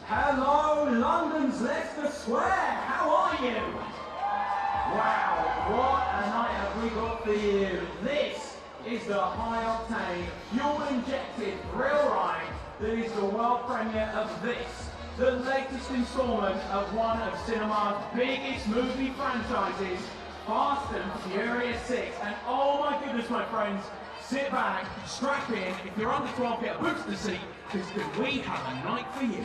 Hello, London's Leicester Square. How are you? Wow, what a night have we got for you. This is the high-octane, fuel-injected thrill ride that is the world premiere of this, the latest installment of one of cinema's biggest movie franchises, Fast and Furious 6. And oh my goodness, my friends, sit back, strap in. If you're under 12, get a booster seat, because we have a night for you.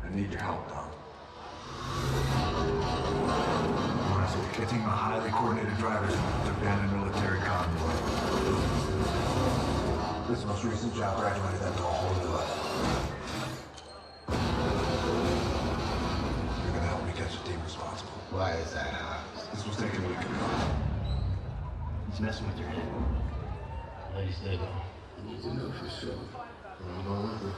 I need your help, Dom. Get a team of highly coordinated drivers to abandoned military convoy. This most recent job graduated them to a whole new level. You're gonna help me catch the team responsible. Why is that, huh? This was taken a week ago. He's messing with your head. Ladies, stay go. I need to know for sure. I'm going with you.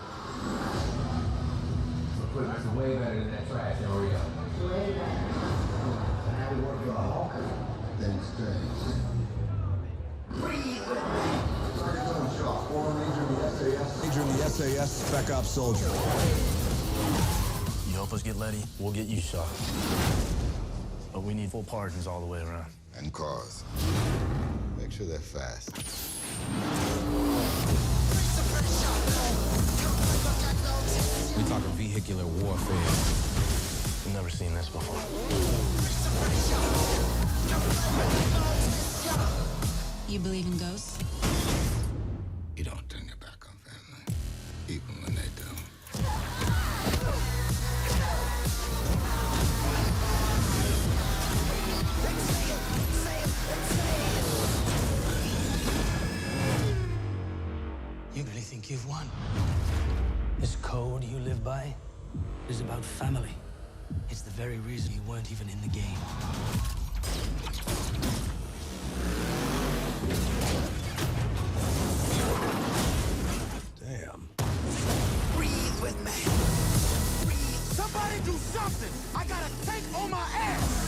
It's way better than that trash, Oreo. Way better. So how we work for a hawker? Things strange. Breathe with me. Sergeant John Shaw, former major in the SAS. Major in the SAS, Spec Ops soldier. You help us get Letty, we'll get you shot. But we need full pardons all the way around. And cars. Make sure they're fast. We talking vehicular warfare. We've never seen this before. You believe in ghosts? You don't turn your back on family, even when they do. You really think you've won? This code you live by is about family. It's the very reason you weren't even in the game. Damn. Breathe with me. Breathe. Somebody do something! I got a tank on my ass!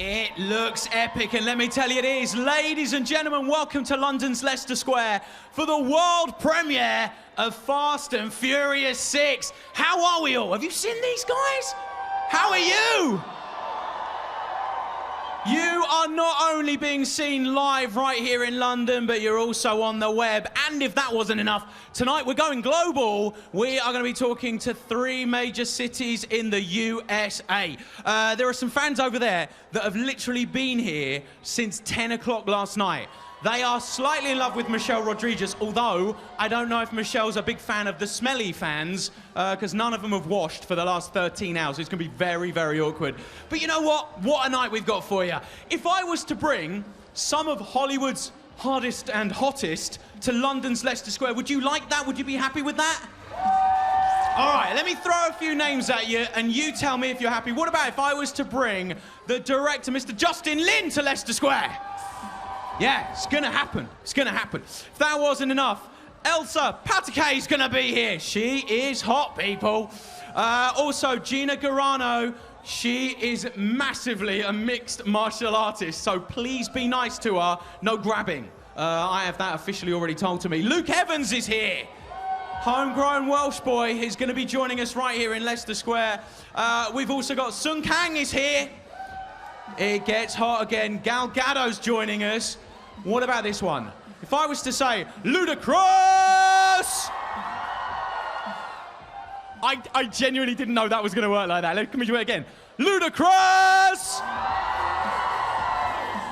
It looks epic, and let me tell you it is. Ladies and gentlemen, welcome to London's Leicester Square for the world premiere of Fast and Furious 6. How are we all? Have you seen these guys? How are you? You are not only being seen live right here in London, but you're also on the web. And if that wasn't enough, tonight we're going global. We are going to be talking to 3 major cities in the USA. There are some fans over there that have literally been here since 10 o'clock last night. They are slightly in love with Michelle Rodriguez, although I don't know if Michelle's a big fan of the smelly fans, because none of them have washed for the last 13 hours. It's going to be very, very awkward. But you know what? What a night we've got for you. If I was to bring some of Hollywood's hardest and hottest to London's Leicester Square, would you like that? Would you be happy with that? All right, let me throw a few names at you, and you tell me if you're happy. What about if I was to bring the director, Mr. Justin Lin, to Leicester Square? Yeah, it's gonna happen. It's gonna happen. If that wasn't enough, Elsa Pataki is gonna be here. She is hot, people. Also, Gina Carano. She is massively a mixed martial artist, so please be nice to her. No grabbing. I have that officially already told to me. Luke Evans is here. Homegrown Welsh boy is going to be joining us right here in Leicester Square. We've also got Sung Kang is here. It gets hot again. Gal Gadot's joining us. What about this one? If I was to say, Ludacris! I genuinely didn't know that was going to work like that. Let me do it again. Ludacris!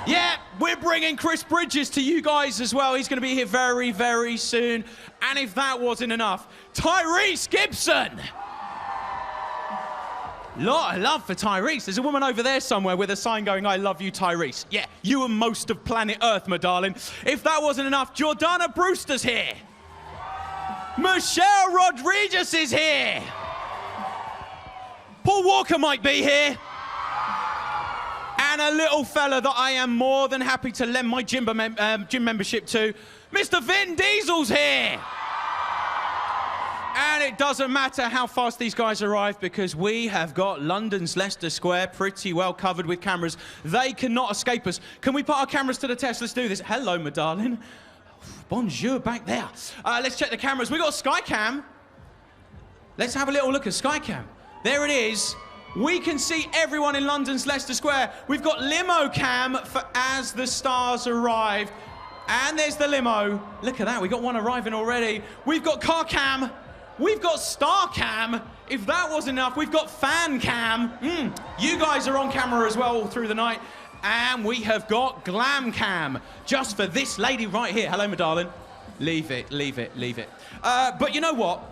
Yeah, we're bringing Chris Bridges to you guys as well. He's going to be here very, very soon. And if that wasn't enough, Tyrese Gibson! Lot of love for Tyrese. There's a woman over there somewhere with a sign going, I love you, Tyrese. Yeah, you and most of planet Earth, my darling. If that wasn't enough, Jordana Brewster's here. Michelle Rodriguez is here. Paul Walker might be here. And a little fella that I am more than happy to lend my gym membership to, Mr. Vin Diesel's here. And it doesn't matter how fast these guys arrive because we have got London's Leicester Square pretty well covered with cameras. They cannot escape us. Can we put our cameras to the test? Let's do this. Hello, my darling. Bonjour, back there. Let's check the cameras. We got Skycam. Let's have a little look at Skycam. There it is. We can see everyone in London's Leicester Square. We've got limo cam for as the stars arrive. And there's the limo. Look at that, we got one arriving already. We've got car cam. We've got star cam. If that wasn't enough, we've got fan cam. You guys are on camera as well all through the night. And we have got glam cam, just for this lady right here. Hello, my darling. Leave it, leave it, leave it. But you know what?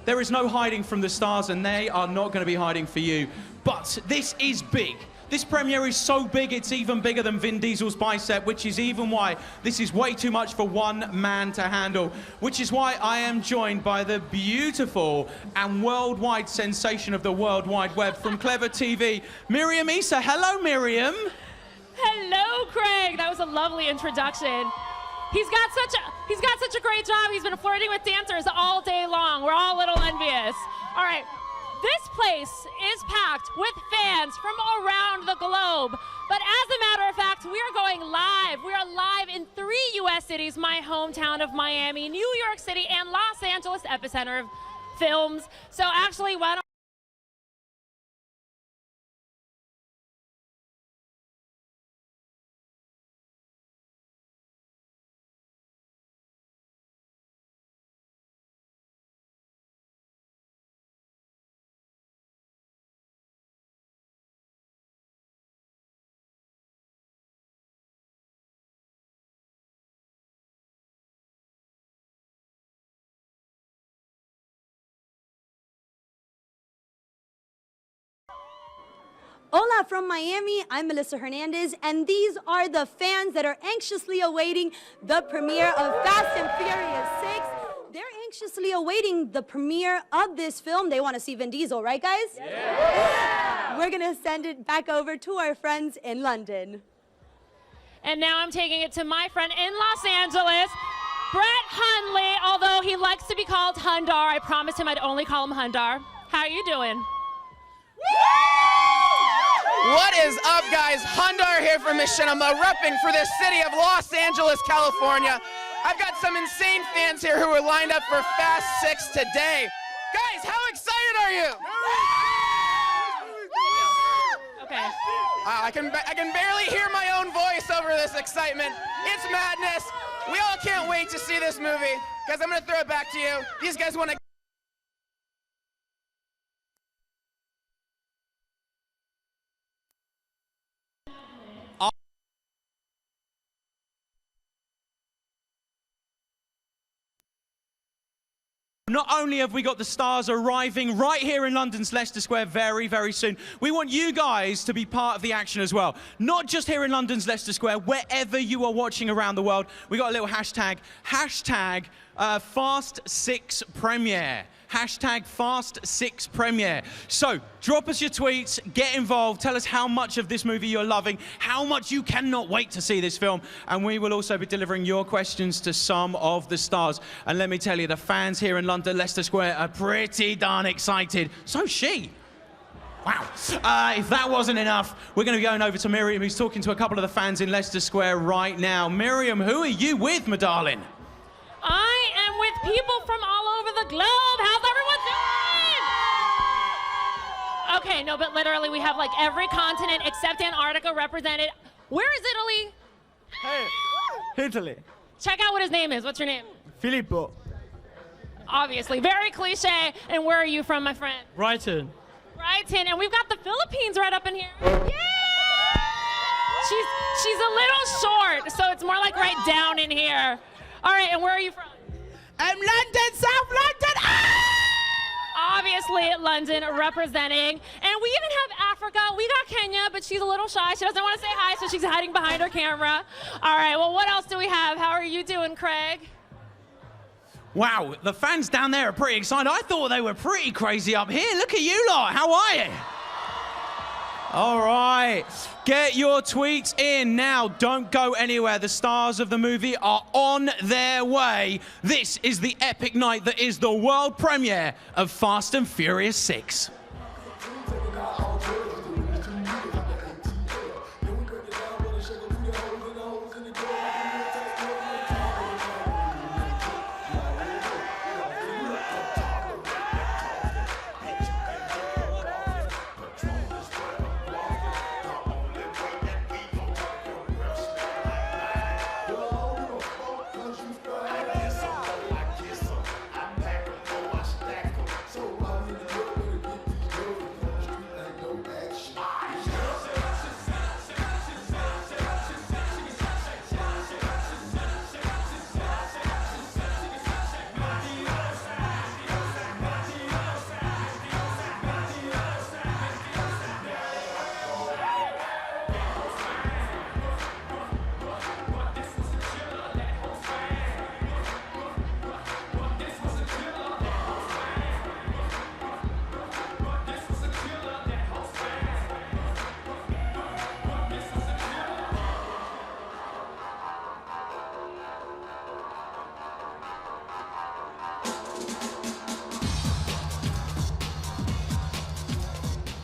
There is no hiding from the stars, and they are not going to be hiding for you. But this is big. This premiere is so big, it's even bigger than Vin Diesel's bicep, which is even why this is way too much for one man to handle, which is why I am joined by the beautiful and worldwide sensation of the World Wide Web from Clever TV, Miriam Issa. Hello, Miriam. Hello, Craig. That was a lovely introduction. He's got such a great job. He's been flirting with dancers all day long. We're all a little envious. All right. This place is packed with fans from around the globe. But as a matter of fact, we are going live. We are live in 3 U.S. cities, my hometown of Miami, New York City, and Los Angeles, epicenter of films. So actually, why don't Hola from Miami, I'm Melissa Hernandez, and these are the fans that are anxiously awaiting the premiere of Fast and Furious 6. They're anxiously awaiting the premiere of this film. They want to see Vin Diesel, right guys? Yeah! We're gonna send it back over to our friends in London. And now I'm taking it to my friend in Los Angeles, Brett Hundley, although he likes to be called Hundar. I promised him I'd only call him Hundar. How are you doing? What is up, guys? Hundar here from Machinima, repping for the city of Los Angeles, California. I've got some insane fans here who are lined up for Fast 6 today. Guys, how excited are you? Okay. I can barely hear my own voice over this excitement. It's madness. We all can't wait to see this movie. Guys, I'm gonna throw it back to you. These guys want to Not only have we got the stars arriving right here in London's Leicester Square very, very soon, we want you guys to be part of the action as well. Not just here in London's Leicester Square, wherever you are watching around the world. We got a little hashtag Fast6 Premiere. Hashtag Fast6 Premiere. So drop us your tweets, get involved, tell us how much of this movie you're loving, how much you cannot wait to see this film, and we will also be delivering your questions to some of the stars. And let me tell you, the fans here in London, Leicester Square, are pretty darn excited. So is she. Wow. If that wasn't enough, we're going to be going over to Miriam, who's talking to a couple of the fans in Leicester Square right now. Miriam, who are you with, my darling? I am with people from all over the globe. How's everyone doing? Okay, no, but literally we have like every continent except Antarctica represented. Where is Italy? Hey, Italy. Check out what his name is. What's your name? Filippo. Obviously, very cliche. And where are you from, my friend? Brighton. Brighton, and we've got the Philippines right up in here. Yeah! She's a little short, so it's more like right down in here. All right, and where are you from? I'm London, South London. Ah! obviously London representing. And we even have Africa. We got Kenya, but she's a little shy. She doesn't want to say hi, so she's hiding behind her camera. All right, well, what else do we have? How are you doing, Craig? Wow, the fans down there are pretty excited. I thought they were pretty crazy up here. Look at you lot. How are you? All right, get your tweets in now. Don't go anywhere. The stars of the movie are on their way. This is the epic night that is the world premiere of Fast and Furious 6.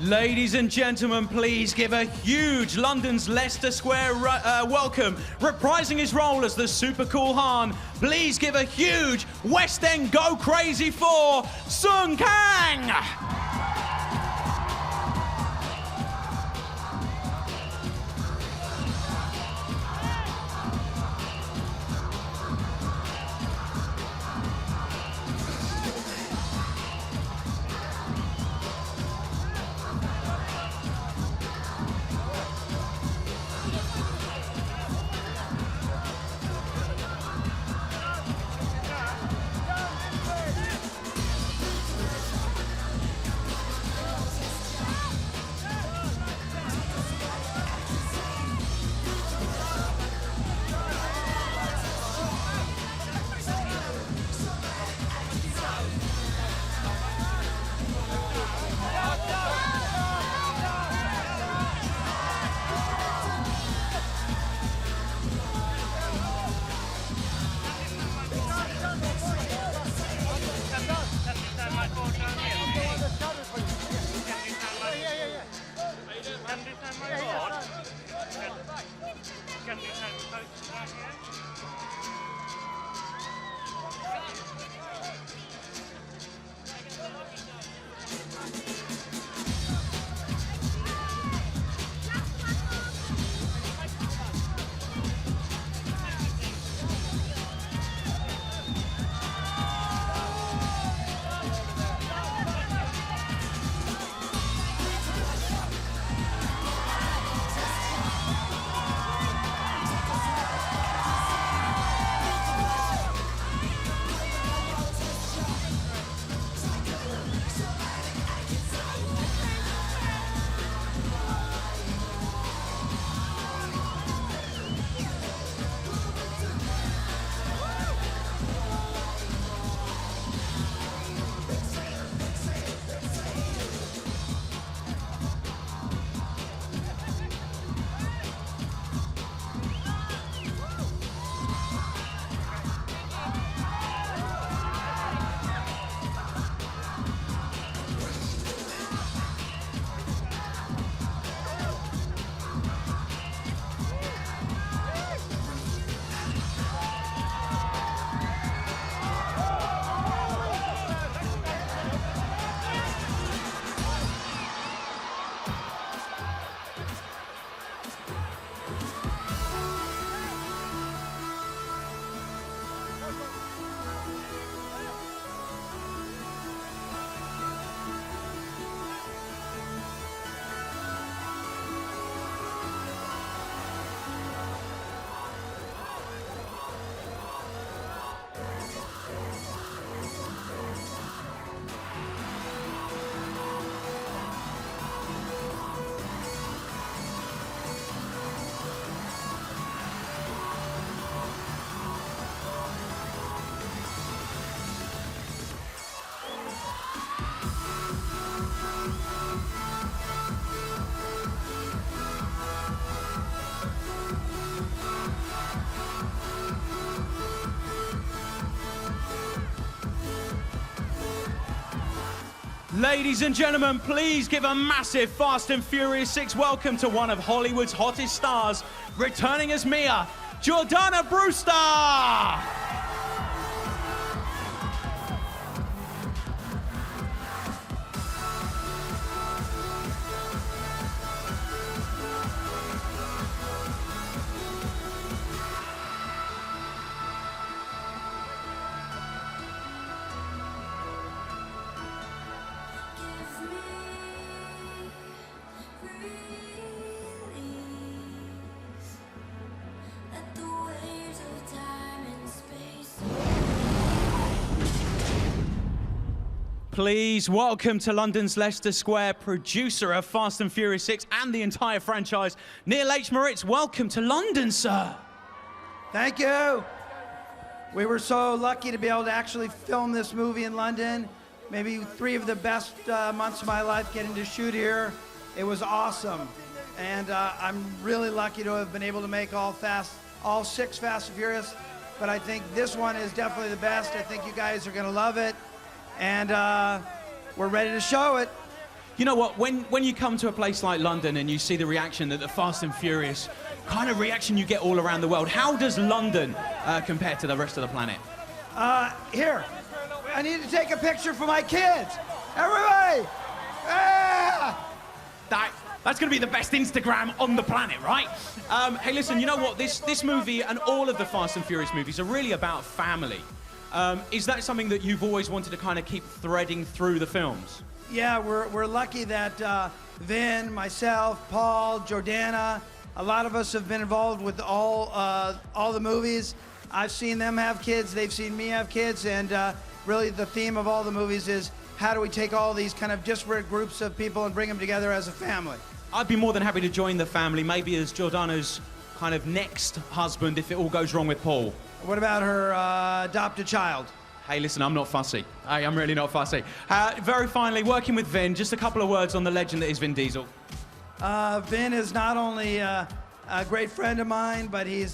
Ladies and gentlemen, please give a huge London's Leicester Square welcome. Reprising his role as the super cool Han, please give a huge West End go crazy for Sung Kang! Ladies and gentlemen, please give a massive Fast and Furious 6 welcome to one of Hollywood's hottest stars, returning as Mia, Jordana Brewster! Please welcome to London's Leicester Square, producer of Fast and Furious 6 and the entire franchise, Neil H. Moritz. Welcome to London, sir. Thank you. We were so lucky to be able to actually film this movie in London. Maybe 3 of the best months of my life getting to shoot here. It was awesome. And I'm really lucky to have been able to make all 6 Fast and Furious. But I think this one is definitely the best. I think you guys are going to love it. And we're ready to show it. You know what, when you come to a place like London and you see the reaction that the Fast and Furious kind of reaction you get all around the world, how does London compare to the rest of the planet? Here, I need to take a picture for my kids. Everybody! Ah! That's going to be the best Instagram on the planet, right? Hey, listen, you know what? This movie and all of the Fast and Furious movies are really about family. Is that something that you've always wanted to kind of keep threading through the films? Yeah, we're lucky that Vin, myself, Paul, Jordana, a lot of us have been involved with all the movies. I've seen them have kids, they've seen me have kids, and really the theme of all the movies is how do we take all these kind of disparate groups of people and bring them together as a family. I'd be more than happy to join the family, maybe as Jordana's kind of next husband if it all goes wrong with Paul. What about her adopted child? Hey, listen, I'm not fussy. Hey, I'm really not fussy. Very finally, working with Vin, just a couple of words on the legend that is Vin Diesel. Vin is not only a great friend of mine, but he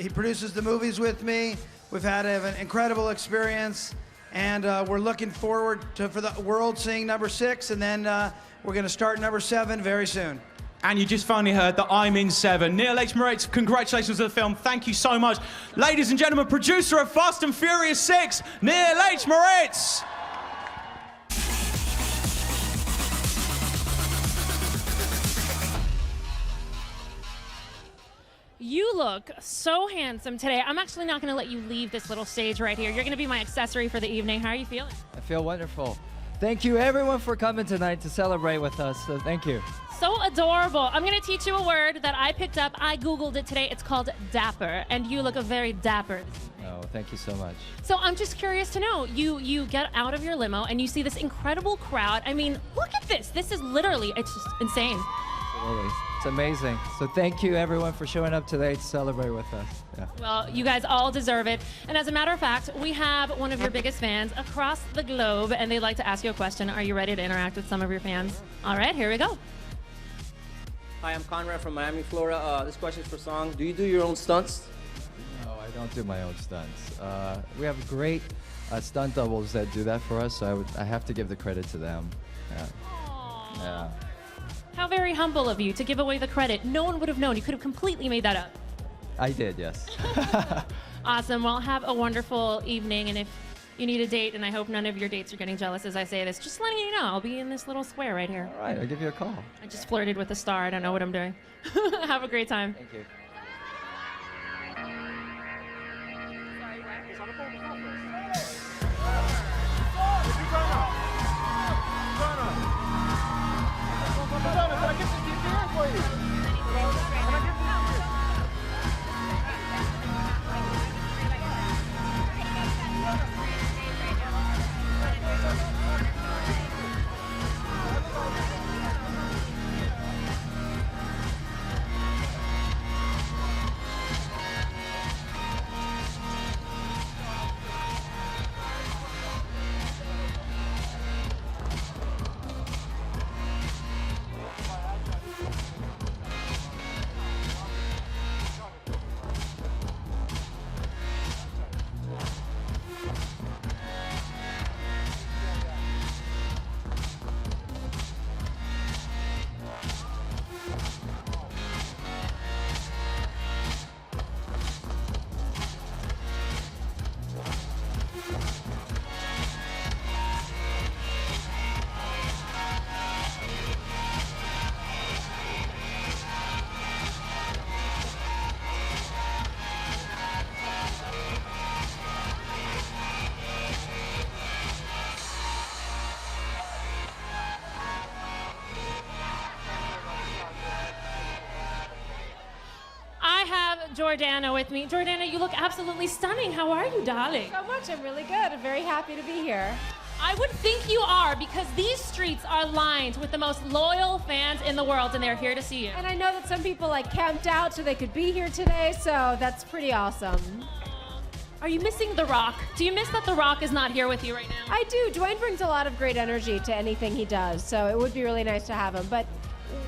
produces the movies with me. We've had an incredible experience, and we're looking forward for the world seeing number 6, and then we're going to start number 7 very soon. And you just finally heard that I'm in 7. Neil H. Moritz, congratulations to the film. Thank you so much. Ladies and gentlemen, producer of Fast and Furious 6, Neil H. Moritz. You look so handsome today. I'm actually not going to let you leave this little stage right here. You're going to be my accessory for the evening. How are you feeling? I feel wonderful. Thank you, everyone, for coming tonight to celebrate with us. So thank you. So adorable. I'm going to teach you a word that I picked up. I Googled it today. It's called dapper, and you look very dapper. Oh, thank you so much. So I'm just curious to know, you get out of your limo and you see this incredible crowd. I mean, look at this. This is literally, it's just insane. Absolutely. It's amazing. So thank you, everyone, for showing up today to celebrate with us. Yeah. Well, you guys all deserve it. And as a matter of fact, we have one of your biggest fans across the globe, and they'd like to ask you a question. Are you ready to interact with some of your fans? All right, here we go. Hi, I'm Conrad from Miami, Florida. This question is for Song. Do you do your own stunts? No, I don't do my own stunts. We have great stunt doubles that do that for us, so I have to give the credit to them. Yeah. Yeah. How very humble of you to give away the credit. No one would have known. You could have completely made that up. I did, yes. Awesome. Well, have a wonderful evening. And if you need a date, and I hope none of your dates are getting jealous as I say this, just letting you know, I'll be in this little square right here. All right, I'll give you a call. I just flirted with a star. I don't know what I'm doing. Have a great time. Thank you. Jordana with me. Jordana, you look absolutely stunning. How are you, darling? So much. I'm really good. I'm very happy to be here. I would think you are, because these streets are lined with the most loyal fans in the world, and they're here to see you. And I know that some people like camped out so they could be here today, so that's pretty awesome. Are you missing The Rock? Do you miss that The Rock is not here with you right now? I do. Dwayne brings a lot of great energy to anything he does, so it would be really nice to have him. But,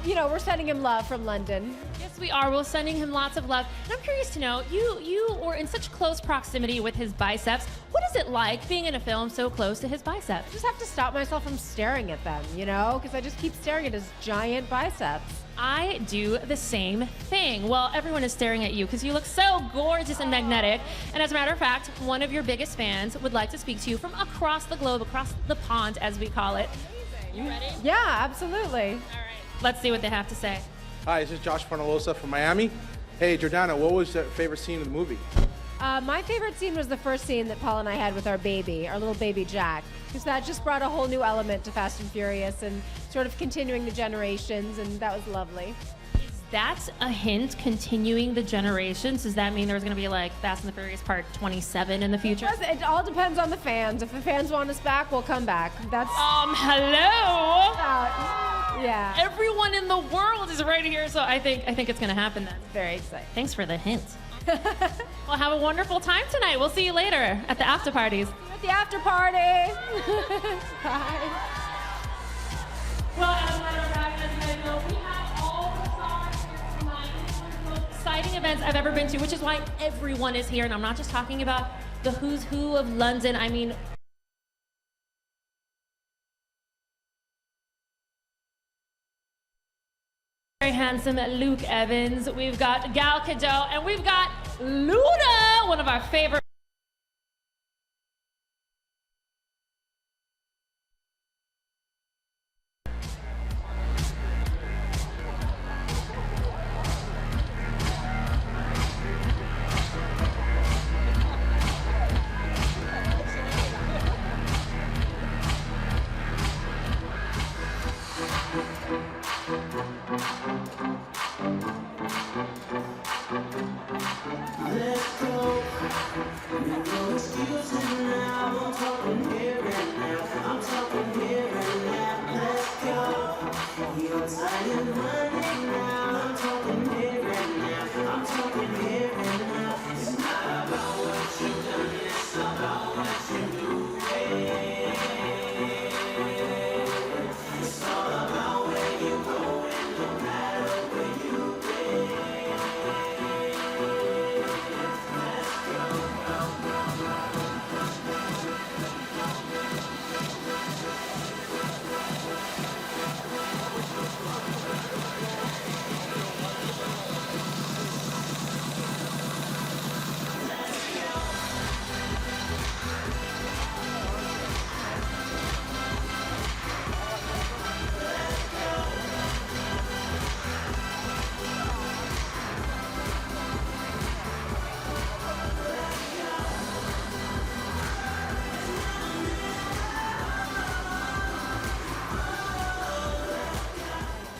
you know, we're sending him love from London. Yes, we are. We're sending him lots of love. And I'm curious to know, you were in such close proximity with his biceps. What is it like being in a film so close to his biceps? I just have to stop myself from staring at them, you know, because I just keep staring at his giant biceps. I do the same thing. Well, everyone is staring at you because you look so gorgeous and magnetic. And as a matter of fact, one of your biggest fans would like to speak to you from across the globe, across the pond, as we call it. You ready? Yeah, absolutely. All right. Let's see what they have to say. Hi, this is Josh Fornalosa from Miami. Hey, Jordana, what was your favorite scene of the movie? My favorite scene was the first scene that Paul and I had with our baby, our little baby Jack, because that just brought a whole new element to Fast and Furious and sort of continuing the generations, and that was lovely. Is that a hint, continuing the generations? Does that mean there's going to be like Fast and the Furious Part 27 in the future? It all depends on the fans. If the fans want us back, we'll come back. That's hello. Yeah. Everyone in the world is right here, so I think it's going to happen then. Very exciting. Thanks for the hint. Well, have a wonderful time tonight. We'll see you later at the after parties. At the after party. Bye. Well, as a matter of fact, as you guys know, we have all the stars here tonight. It's one of the most exciting events I've ever been to, which is why everyone is here. And I'm not just talking about the who's who of London. I mean, very handsome Luke Evans. We've got Gal Gadot, and we've got Luna, one of our favorite.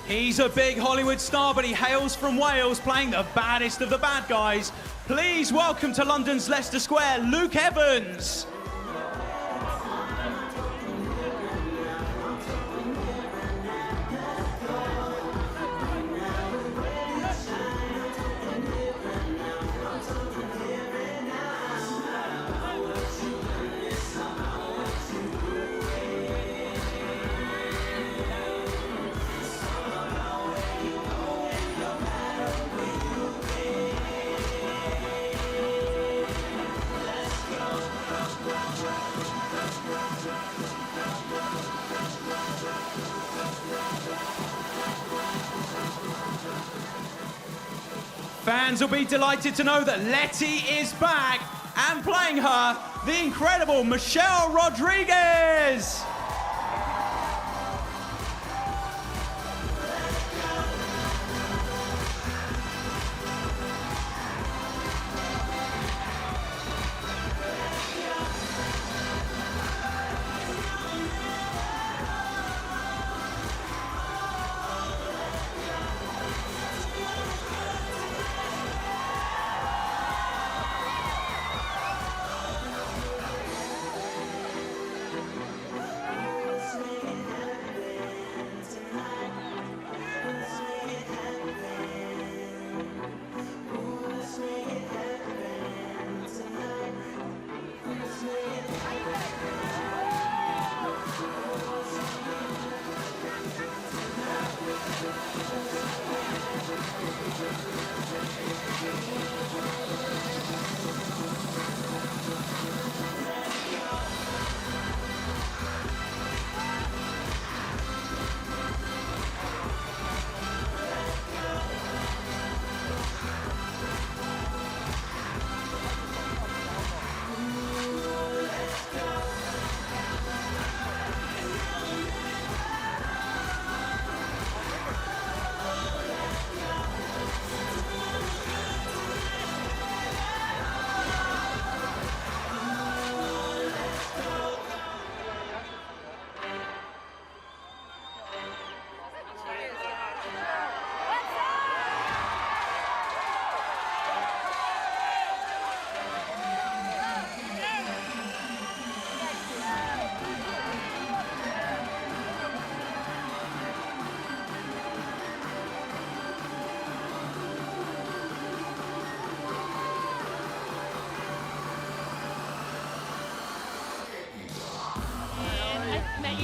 He's a big Hollywood star, but he hails from Wales, playing the baddest of the bad guys. Please welcome to London's Leicester Square, Luke Evans. Fans will be delighted to know that Letty is back and playing her, the incredible Michelle Rodriguez.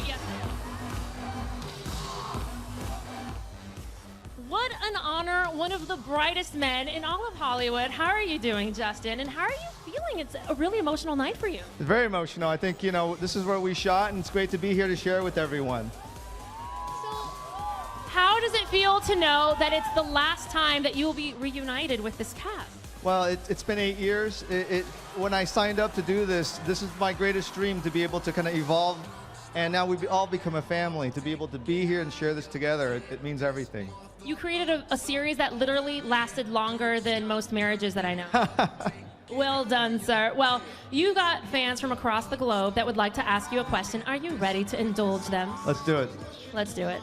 Yes. What an honor, one of the brightest men in all of Hollywood. How are you doing, Justin? And how are you feeling? It's a really emotional night for you. It's very emotional. I think, this is where we shot, and it's great to be here to share with everyone. How does it feel to know that it's the last time that you will be reunited with this cast? Well, it's been 8 years. When I signed up to do this is my greatest dream, to be able to kind of evolve, and now we've all become a family. To be able to be here and share this together, it means everything. You created a series that literally lasted longer than most marriages that I know. Well done, sir. Well, you got fans from across the globe that would like to ask you a question. Are you ready to indulge them? Let's do it. Let's do it.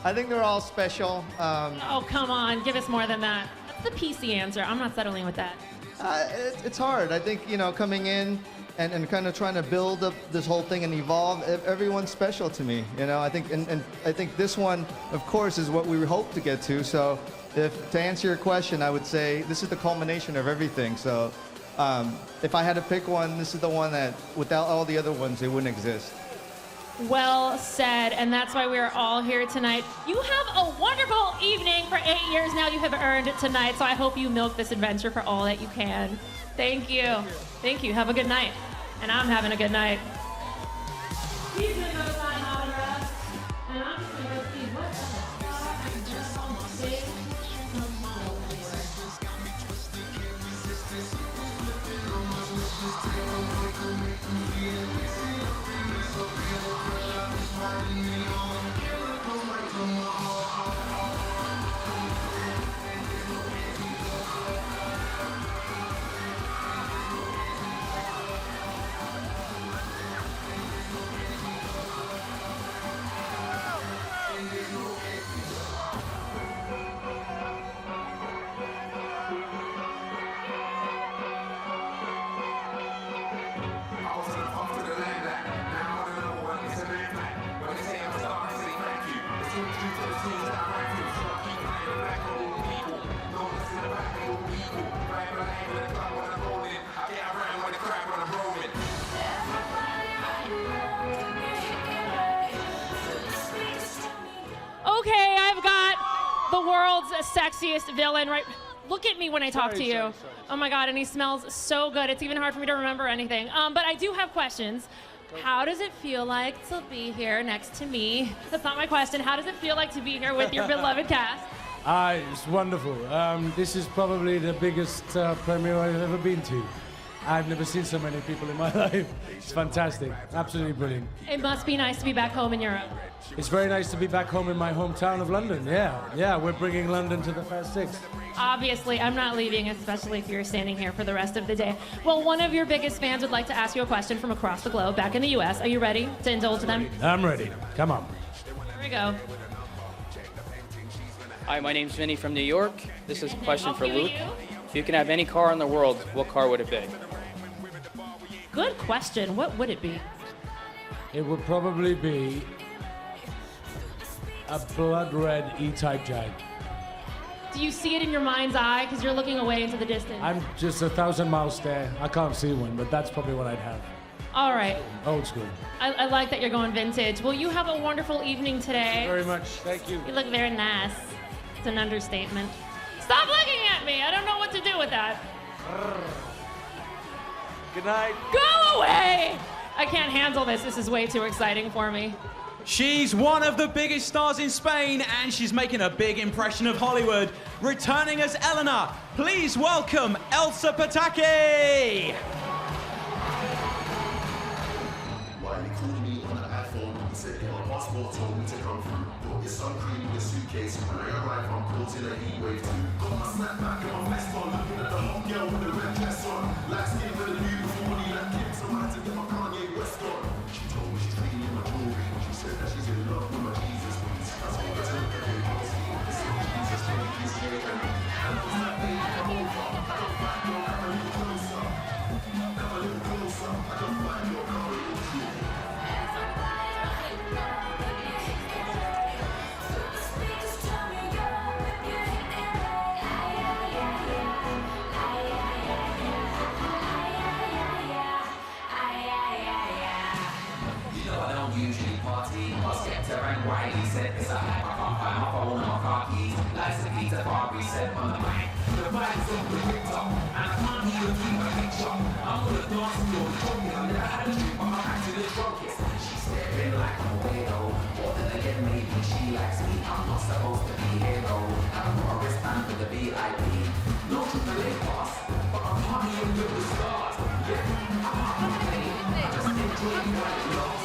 I think they're all special. Oh, come on. Give us more than that. That's the PC answer. I'm not settling with that. It's hard. I think, coming in and kind of trying to build up this whole thing and evolve, everyone's special to me. I think, and I think this one, of course, is what we hope to get to. So to answer your question, I would say this is the culmination of everything. So if I had to pick one, this is the one that, without all the other ones, it wouldn't exist. Well said, and that's why we are all here tonight. You have a wonderful evening. For 8 years now, you have earned it tonight, so I hope you milk this adventure for all that you can. Thank you. Thank you. Have a good night. And I'm having a good night. He's gonna go sign autographs, and I'm just gonna go see what the fuck I can just on the stage. Okay, I've got the world's sexiest villain right. Look at me when I talk to you. Sorry. Oh my God, and he smells so good. It's even hard for me to remember anything. But I do have questions. How does it feel like to be here next to me? That's not my question. How does it feel like to be here with your beloved cast? It's wonderful. This is probably the biggest premiere I've ever been to. I've never seen so many people in my life. It's fantastic. Absolutely brilliant. It must be nice to be back home in Europe. It's very nice to be back home in my hometown of London. Yeah, we're bringing London to the Fast Six. Obviously, I'm not leaving, especially if you're standing here for the rest of the day. Well, one of your biggest fans would like to ask you a question from across the globe, back in the U.S. Are you ready to indulge them? I'm ready. Come on. Here we go. Hi, my name's Vinny from New York. This is a question for You. Luke. If you can have any car in the world, what car would it be? Good question. What would it be? It would probably be a blood red E-Type Jag. Do you see it in your mind's eye? Because you're looking away into the distance. I'm just 1,000 miles there. I can't see one, but that's probably what I'd have. All right. Old school. I like that you're going vintage. Well, you have a wonderful evening today. Very much. Thank you. You look very nice. It's an understatement. Stop looking at me. I don't know what to do with that. Good night. Go away! I can't handle this. This is way too exciting for me. She's one of the biggest stars in Spain, and she's making a big impression of Hollywood. Returning as Elena, please welcome Elsa Pataki! Why they called me on an iPhone? He said my passport told me to come through. Put your sun cream in your suitcase. When I arrive, I'm caught in a heat wave too. Got my snapback and my vest on, looking at the hot girl with the red dress on. Light skin with a beautiful body like Kim, so I had to get my Kanye West on. She told me she's feeling my glory. She said that she's in love with my Jesus ways. I told her to look at me, I see what this is. Jesus, baby, please hear it. And I was like, baby, come over. I don't find your come a little closer. Come a little closer. I don't find your come a little closer. don't usually party. But Skepta and Wiley said it's a hype. I can't find my phone or my car keys. Liza Peter Barbie said on the mic. The vibes on the TikTok, and I can't even keep a picture. I'm gonna dance to your drum, I never had a drink, but I'm back to the drug kiss. She's staring like a weirdo. What then again, maybe she likes me. I'm not supposed to be here though. I've got a wristband for the VIP. No triple A pass, but I'm partying with the stars. Yeah, I'm not complaining. I just enjoy what it loves.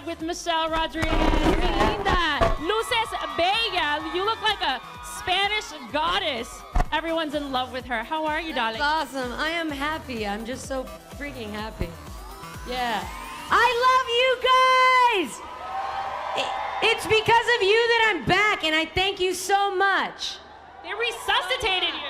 With Michelle Rodriguez. Linda, Luces Bella. You look like a Spanish goddess. Everyone's in love with her. How are you, darling? That's awesome. I am happy. I'm just so freaking happy. Yeah. I love you guys! It's because of you that I'm back, and I thank you so much. They resuscitated you.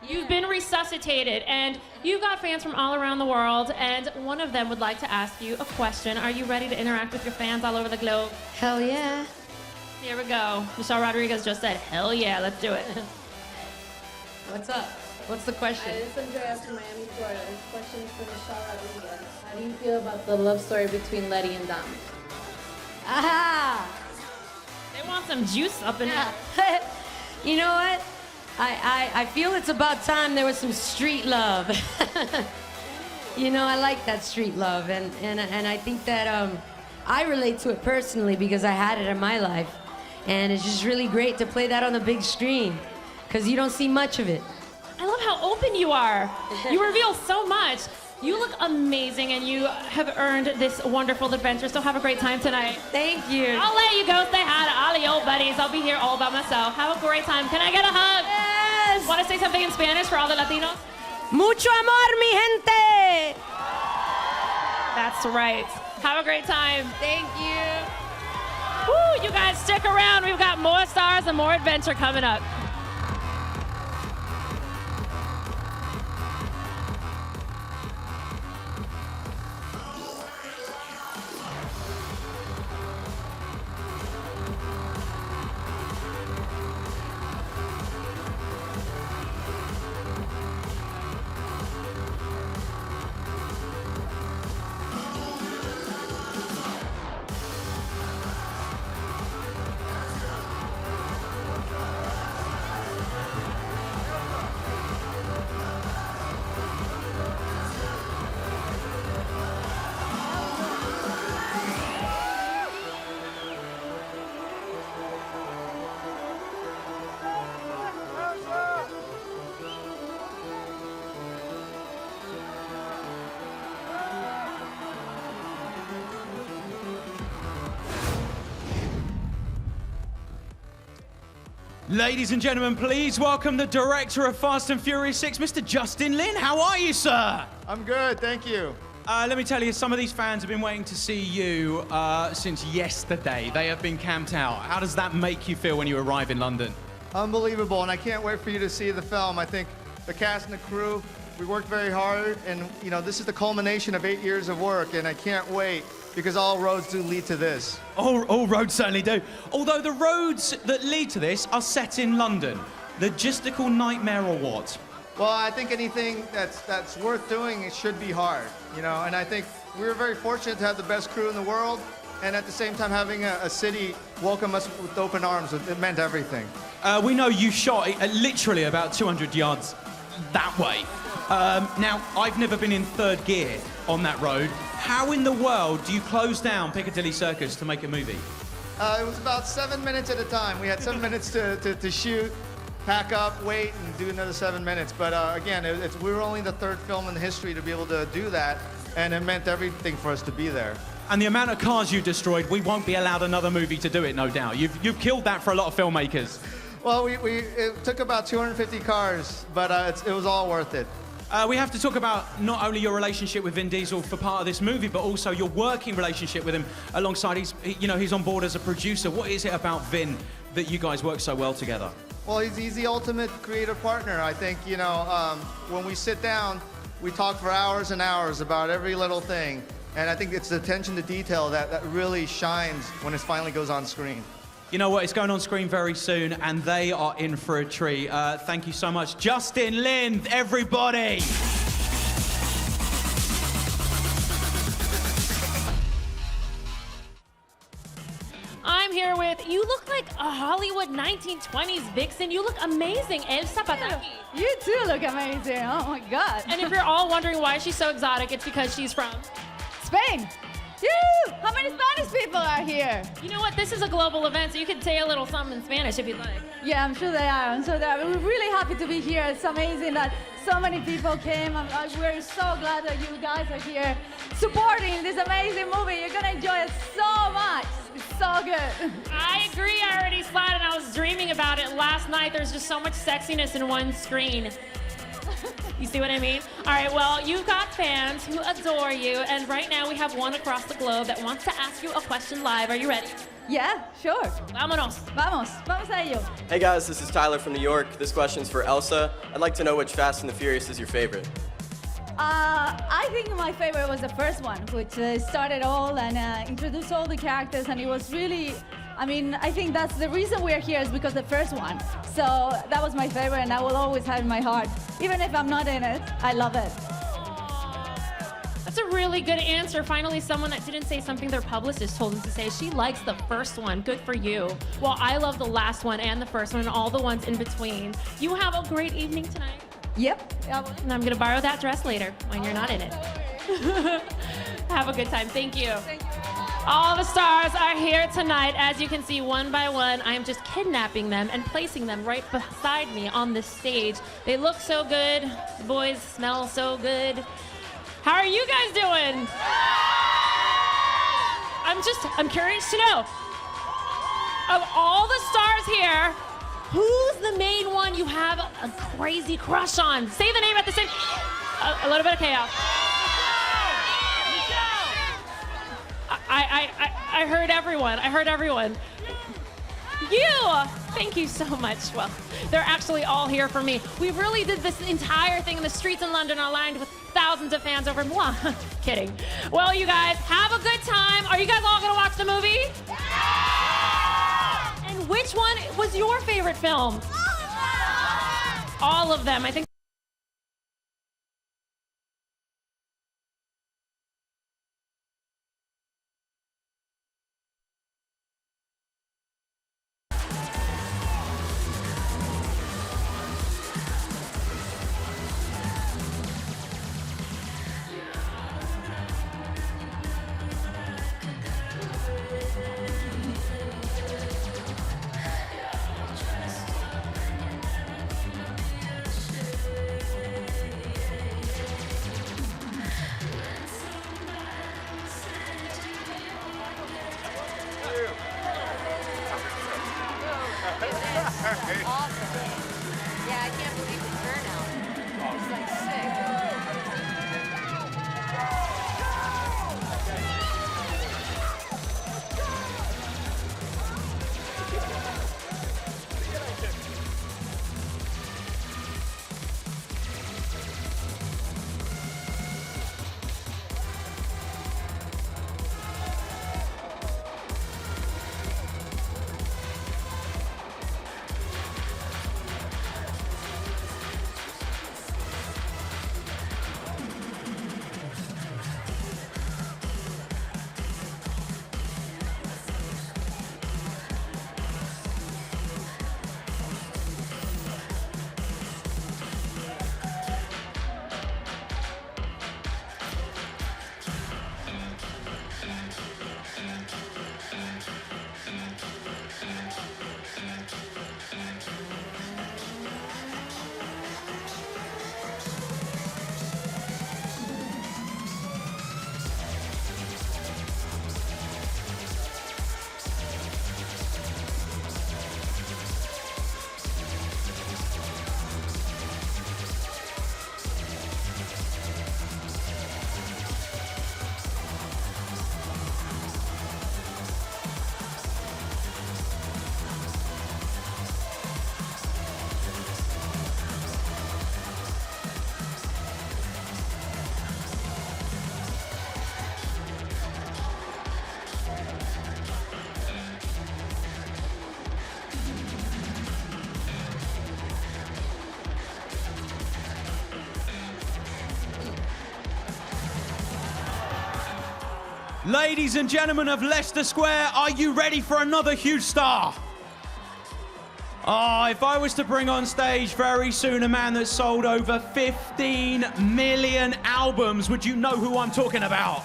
You've been resuscitated, and you've got fans from all around the world, and one of them would like to ask you a question. Are you ready to interact with your fans all over the globe? Hell yeah. Here we go. Michelle Rodriguez just said, hell yeah, let's do it. What's up? What's the question? This is Andrea from Miami, Florida. This question is for Michelle Rodriguez. How do you feel about the love story between Letty and Dom? Aha! They want some juice up in here. You know what? I feel it's about time there was some street love. You know, I like that street love, and I think that I relate to it personally because I had it in my life, and it's just really great to play that on the big screen because you don't see much of it. I love how open you are. You reveal so much. You look amazing, and you have earned this wonderful adventure, so have a great time tonight. Thank you. I'll let you go say hi to all of your buddies. I'll be here all by myself. Have a great time. Can I get a hug? Yes. Want to say something in Spanish for all the Latinos? Mucho amor, mi gente. That's right. Have a great time. Thank you. Woo, you guys stick around. We've got more stars and more adventure coming up. Ladies and gentlemen, please welcome the director of Fast and Furious 6, Mr. Justin Lin. How are you, sir? I'm good, thank you. Let me tell you, some of these fans have been waiting to see you since yesterday. They have been camped out. How does that make you feel when you arrive in London? Unbelievable, and I can't wait for you to see the film. I think the cast and the crew, we worked very hard, and you know, this is the culmination of 8 years of work, and I can't wait because all roads do lead to this. All roads certainly do. Although the roads that lead to this are set in London. Logistical nightmare or what? Well, I think anything that's worth doing, it should be hard, you know, and I think we were very fortunate to have the best crew in the world, and at the same time having a city welcome us with open arms. It meant everything. We know you shot literally about 200 yards that way. Now, I've never been in third gear on that road. How in the world do you close down Piccadilly Circus to make a movie? It was about 7 minutes at a time. We had 7 minutes to shoot, pack up, wait, and do another 7 minutes. But again, we were only the third film in history to be able to do that, and it meant everything for us to be there. And the amount of cars you destroyed, we won't be allowed another movie to do it, no doubt. You've killed that for a lot of filmmakers. Well, it took about 250 cars, but it was all worth it. We have to talk about not only your relationship with Vin Diesel for part of this movie, but also your working relationship with him alongside. He's on board as a producer. What is it about Vin that you guys work so well together? Well, he's the ultimate creative partner. I think, you know, when we sit down, we talk for hours and hours about every little thing. And I think it's the attention to detail that really shines when it finally goes on screen. You know what? It's going on screen very soon, and they are in for a treat. Thank you so much. Justin Lin, everybody! I'm here with, you look like a Hollywood 1920s vixen. You look amazing, Elsa Pataky. You too look amazing. Oh my God. And if you're all wondering why she's so exotic, it's because she's from Spain. Woo! How many Spanish people are here? You know what? This is a global event, so you can say a little something in Spanish if you'd like. Yeah, I'm sure they are. I'm sure they are. We're really happy to be here. It's amazing that so many people came. We're so glad that you guys are here supporting this amazing movie. You're going to enjoy it so much. It's so good. I agree. I already saw it, and I was dreaming about it last night. There's just so much sexiness in one screen. You see what I mean? All right, well, you've got fans who adore you, and right now we have one across the globe that wants to ask you a question live. Are you ready? Yeah, sure. Vámonos. Vamos a ello. Hey guys, this is Tyler from New York. This question's for Elsa. I'd like to know which Fast and the Furious is your favorite. I think my favorite was the first one, which started all and introduced all the characters, and it was really, I mean, I think that's the reason we're here is because the first one. So that was my favorite, and I will always have it in my heart. Even if I'm not in it, I love it. That's a really good answer. Finally, someone that didn't say something their publicist told them to say. She likes the first one. Good for you. Well, I love the last one and the first one and all the ones in between. You have a great evening tonight. Yep. And I'm going to borrow that dress later when you're not in it. Have a good time. Thank you. All the stars are here tonight. As you can see, one by one, I am just kidnapping them and placing them right beside me on this stage. They look so good. The boys smell so good. How are you guys doing? I'm curious to know. Of all the stars here, who's the main one you have a crazy crush on? Say the name at the same. A little bit of chaos. I heard everyone. I heard everyone. You! Thank you so much. Well, they're actually all here for me. We really did this entire thing, and the streets in London are lined with thousands of fans over. Mwah. Kidding. Well, you guys, have a good time. Are you guys all going to watch the movie? Yeah! And which one was your favorite film? All of them. I think. Ladies and gentlemen of Leicester Square, are you ready for another huge star? Oh, if I was to bring on stage very soon a man that sold over 15 million albums, would you know who I'm talking about?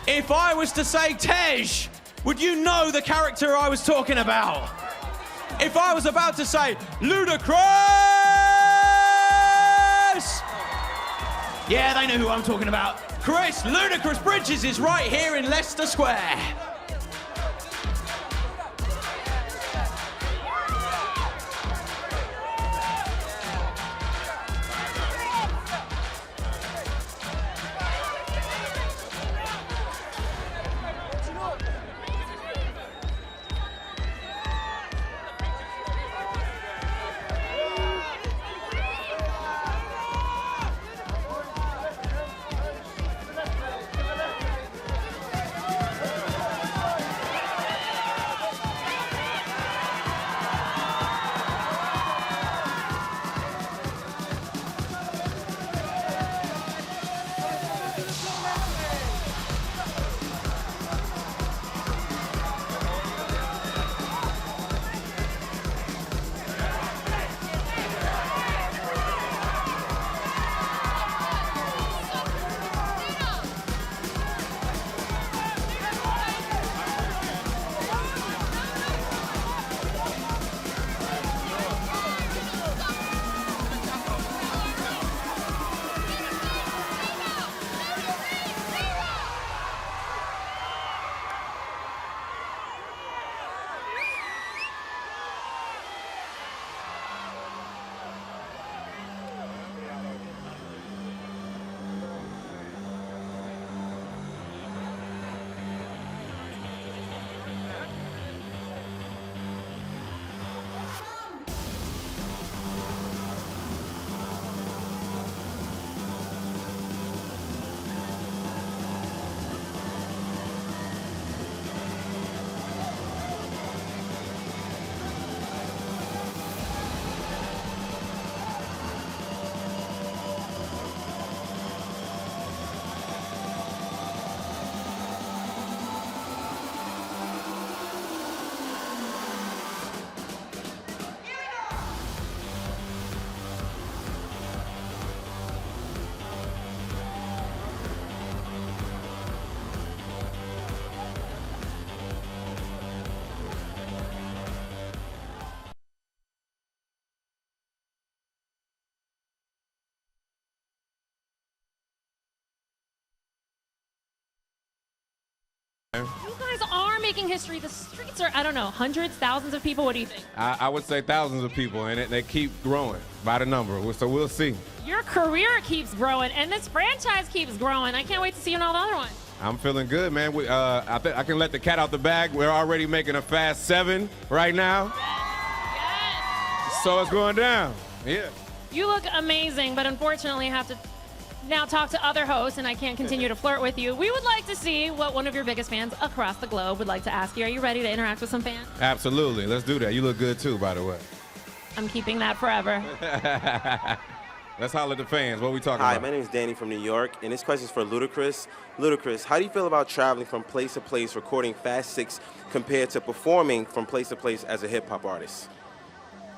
If I was to say Tej, would you know the character I was talking about? If I was about to say Ludacris! Yeah, they know who I'm talking about. Chris Ludacris Bridges is right here in Leicester Square. You guys are making history. The streets are, I don't know, hundreds, thousands of people. What do you think? I would say thousands of people, and they keep growing by the number. So we'll see. Your career keeps growing, and this franchise keeps growing. I can't wait to see you in all the other ones. I'm feeling good, man. I can let the cat out the bag. We're already making a Fast 7 right now. Yes. So it's going down. Yeah. You look amazing, but unfortunately I have to now talk to other hosts, and I can't continue to flirt with you. We would like to see what one of your biggest fans across the globe would like to ask you. Are you ready to interact with some fans? Absolutely. Let's do that. You look good, too, by the way. I'm keeping that forever. Let's holler at the fans. What are we talking Hi, about? my name is Danny from New York, and this question is for Ludacris. Ludacris, how do you feel about traveling from place to place recording Fast 6 compared to performing from place to place as a hip-hop artist?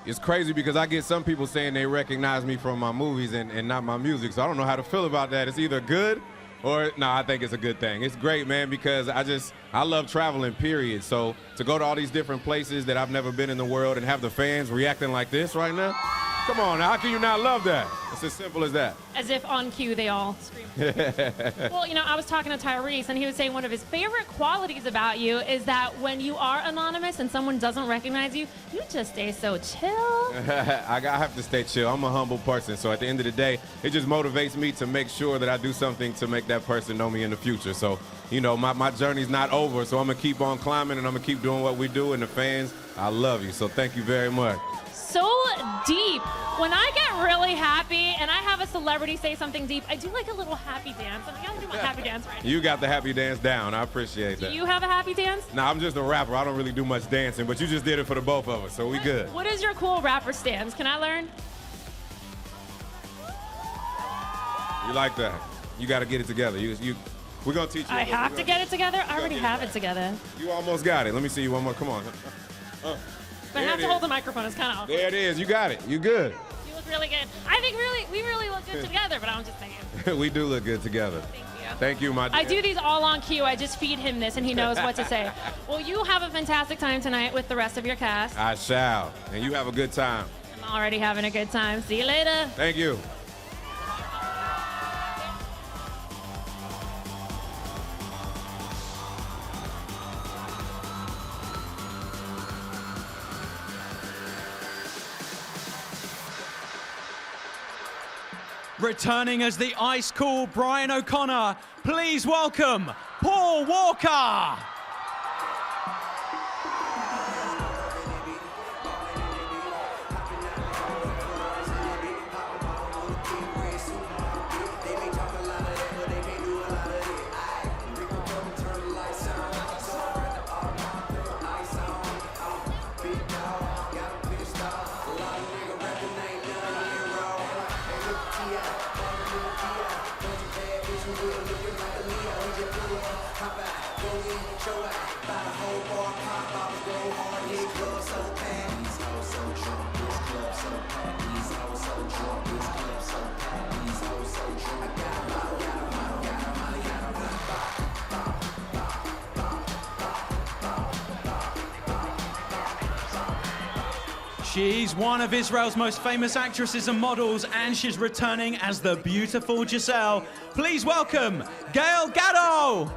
It's crazy because I get some people saying they recognize me from my movies and not my music, so I don't know how to feel about that. It's either good or, no, I think it's a good thing. It's great, man, because I love traveling, period. So to go to all these different places that I've never been in the world and have the fans reacting like this right now, come on, how can you not love that? It's as simple as that. As if on cue they all scream. Well, you know, I was talking to Tyrese, and he was saying one of his favorite qualities about you is that when you are anonymous and someone doesn't recognize you, you just stay so chill. I have to stay chill. I'm a humble person, so at the end of the day, it just motivates me to make sure that I do something to make that person know me in the future. So, you know, my journey's not over, so I'm going to keep on climbing, and I'm going to keep doing what we do, and the fans, I love you, so thank you very much. So deep. When I get really happy and I have a celebrity say something deep, I do like a little happy dance. I'm going to do my happy dance right now. You got the happy dance down. I appreciate that. Do you have a happy dance? Nah, I'm just a rapper. I don't really do much dancing, but you just did it for the both of us, so we good. What is your cool rapper stance? Can I learn? You like that? You got to get it together. We're going to teach you. I have to get it together? I already have it together. You almost got it. Let me see you one more. Come on. But I There have it to is. hold the microphone. It's kind of awkward. There it is. You got it. You good. You look really good. I think we really look good together, but I'm just saying. We do look good together. Thank you, my dear. I do these all on cue. I just feed him this, and he knows what to say. Well, you have a fantastic time tonight with the rest of your cast. I shall. And you have a good time. I'm already having a good time. See you later. Thank you. Returning as the ice-cool Brian O'Connor, please welcome Paul Walker. She's one of Israel's most famous actresses and models, and she's returning as the beautiful Giselle. Please welcome Gail Gadot.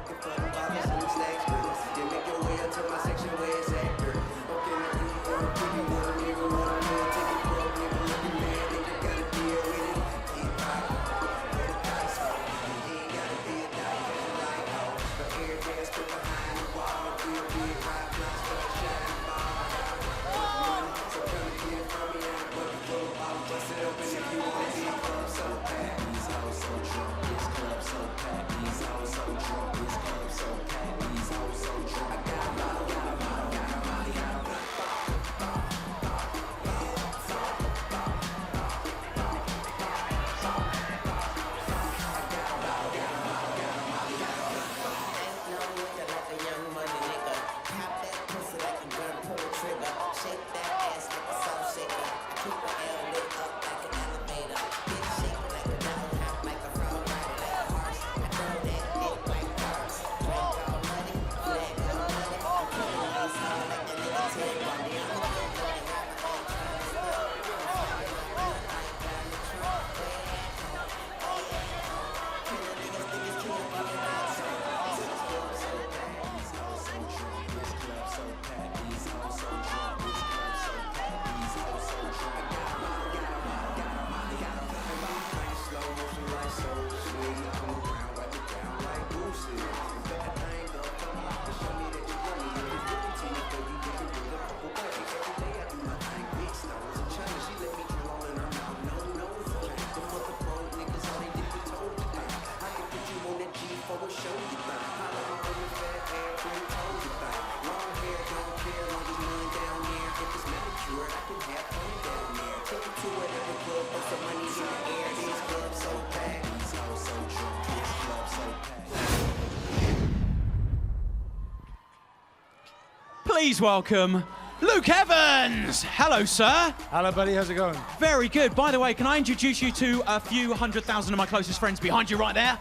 Please welcome Luke Evans. Hello, sir. Hello, buddy. How's it going? Very good. By the way, can I introduce you to a few 100,000 of my closest friends behind you right there?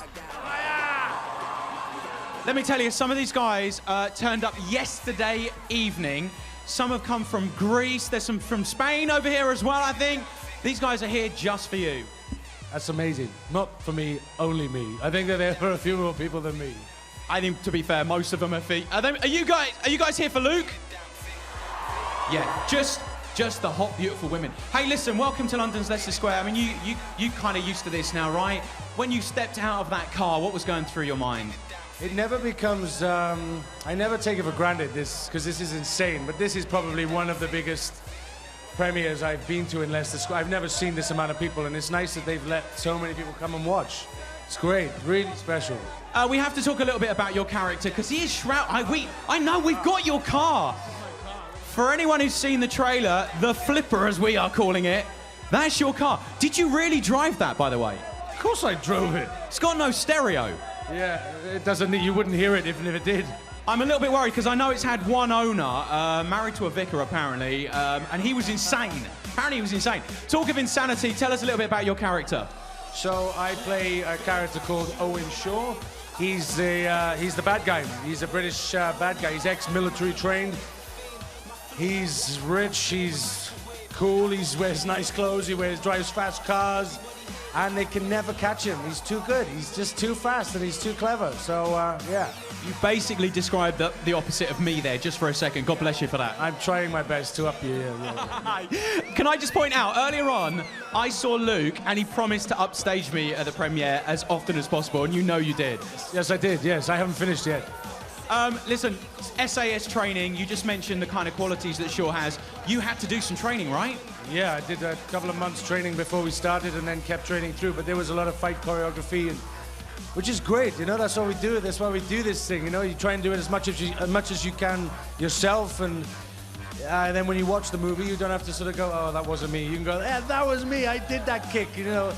Let me tell you, some of these guys turned up yesterday evening. Some have come from Greece. There's some from Spain over here as well, I think. These guys are here just for you. That's amazing. Not for me, only me. I think they're there for a few more people than me. I think, to be fair, most of them are for... Are you guys here for Luke? Yeah, just the hot, beautiful women. Hey, listen, welcome to London's Leicester Square. I mean, you kind of used to this now, right? When you stepped out of that car, what was going through your mind? It never becomes, I never take it for granted, because this is insane, but this is probably one of the biggest premieres I've been to in Leicester Square. I've never seen this amount of people, and it's nice that they've let so many people come and watch. It's great, really special. We have to talk a little bit about your character, because he is Shroud. I know, we've got your car. For anyone who's seen the trailer, the Flipper, as we are calling it, that's your car. Did you really drive that, by the way? Of course I drove it. It's got no stereo. Yeah, it doesn't. You wouldn't hear it even if it did. I'm a little bit worried because I know it's had one owner, married to a vicar apparently, and he was insane. Apparently he was insane. Talk of insanity, tell us a little bit about your character. So I play a character called Owen Shaw. He's the bad guy. He's a British bad guy. He's ex-military trained. He's rich, he's cool, he wears nice clothes, drives fast cars, and they can never catch him. He's too good. He's just too fast and he's too clever. So, yeah. You basically described the opposite of me there, just for a second. God bless you for that. I'm trying my best to up you. Yeah. Can I just point out, earlier on, I saw Luke, and he promised to upstage me at the premiere as often as possible, and you know you did. Yes, I did, yes. I haven't finished yet. Listen, SAS training, you just mentioned the kind of qualities that Shaw has. You had to do some training, right? Yeah, I did a couple of months training before we started and then kept training through, but there was a lot of fight choreography, and which is great, you know, that's what we do. That's why we do this thing, you know. You try and do it as much as you can yourself, and then when you watch the movie, you don't have to sort of go, oh, that wasn't me. You can go, yeah, that was me, I did that kick, you know.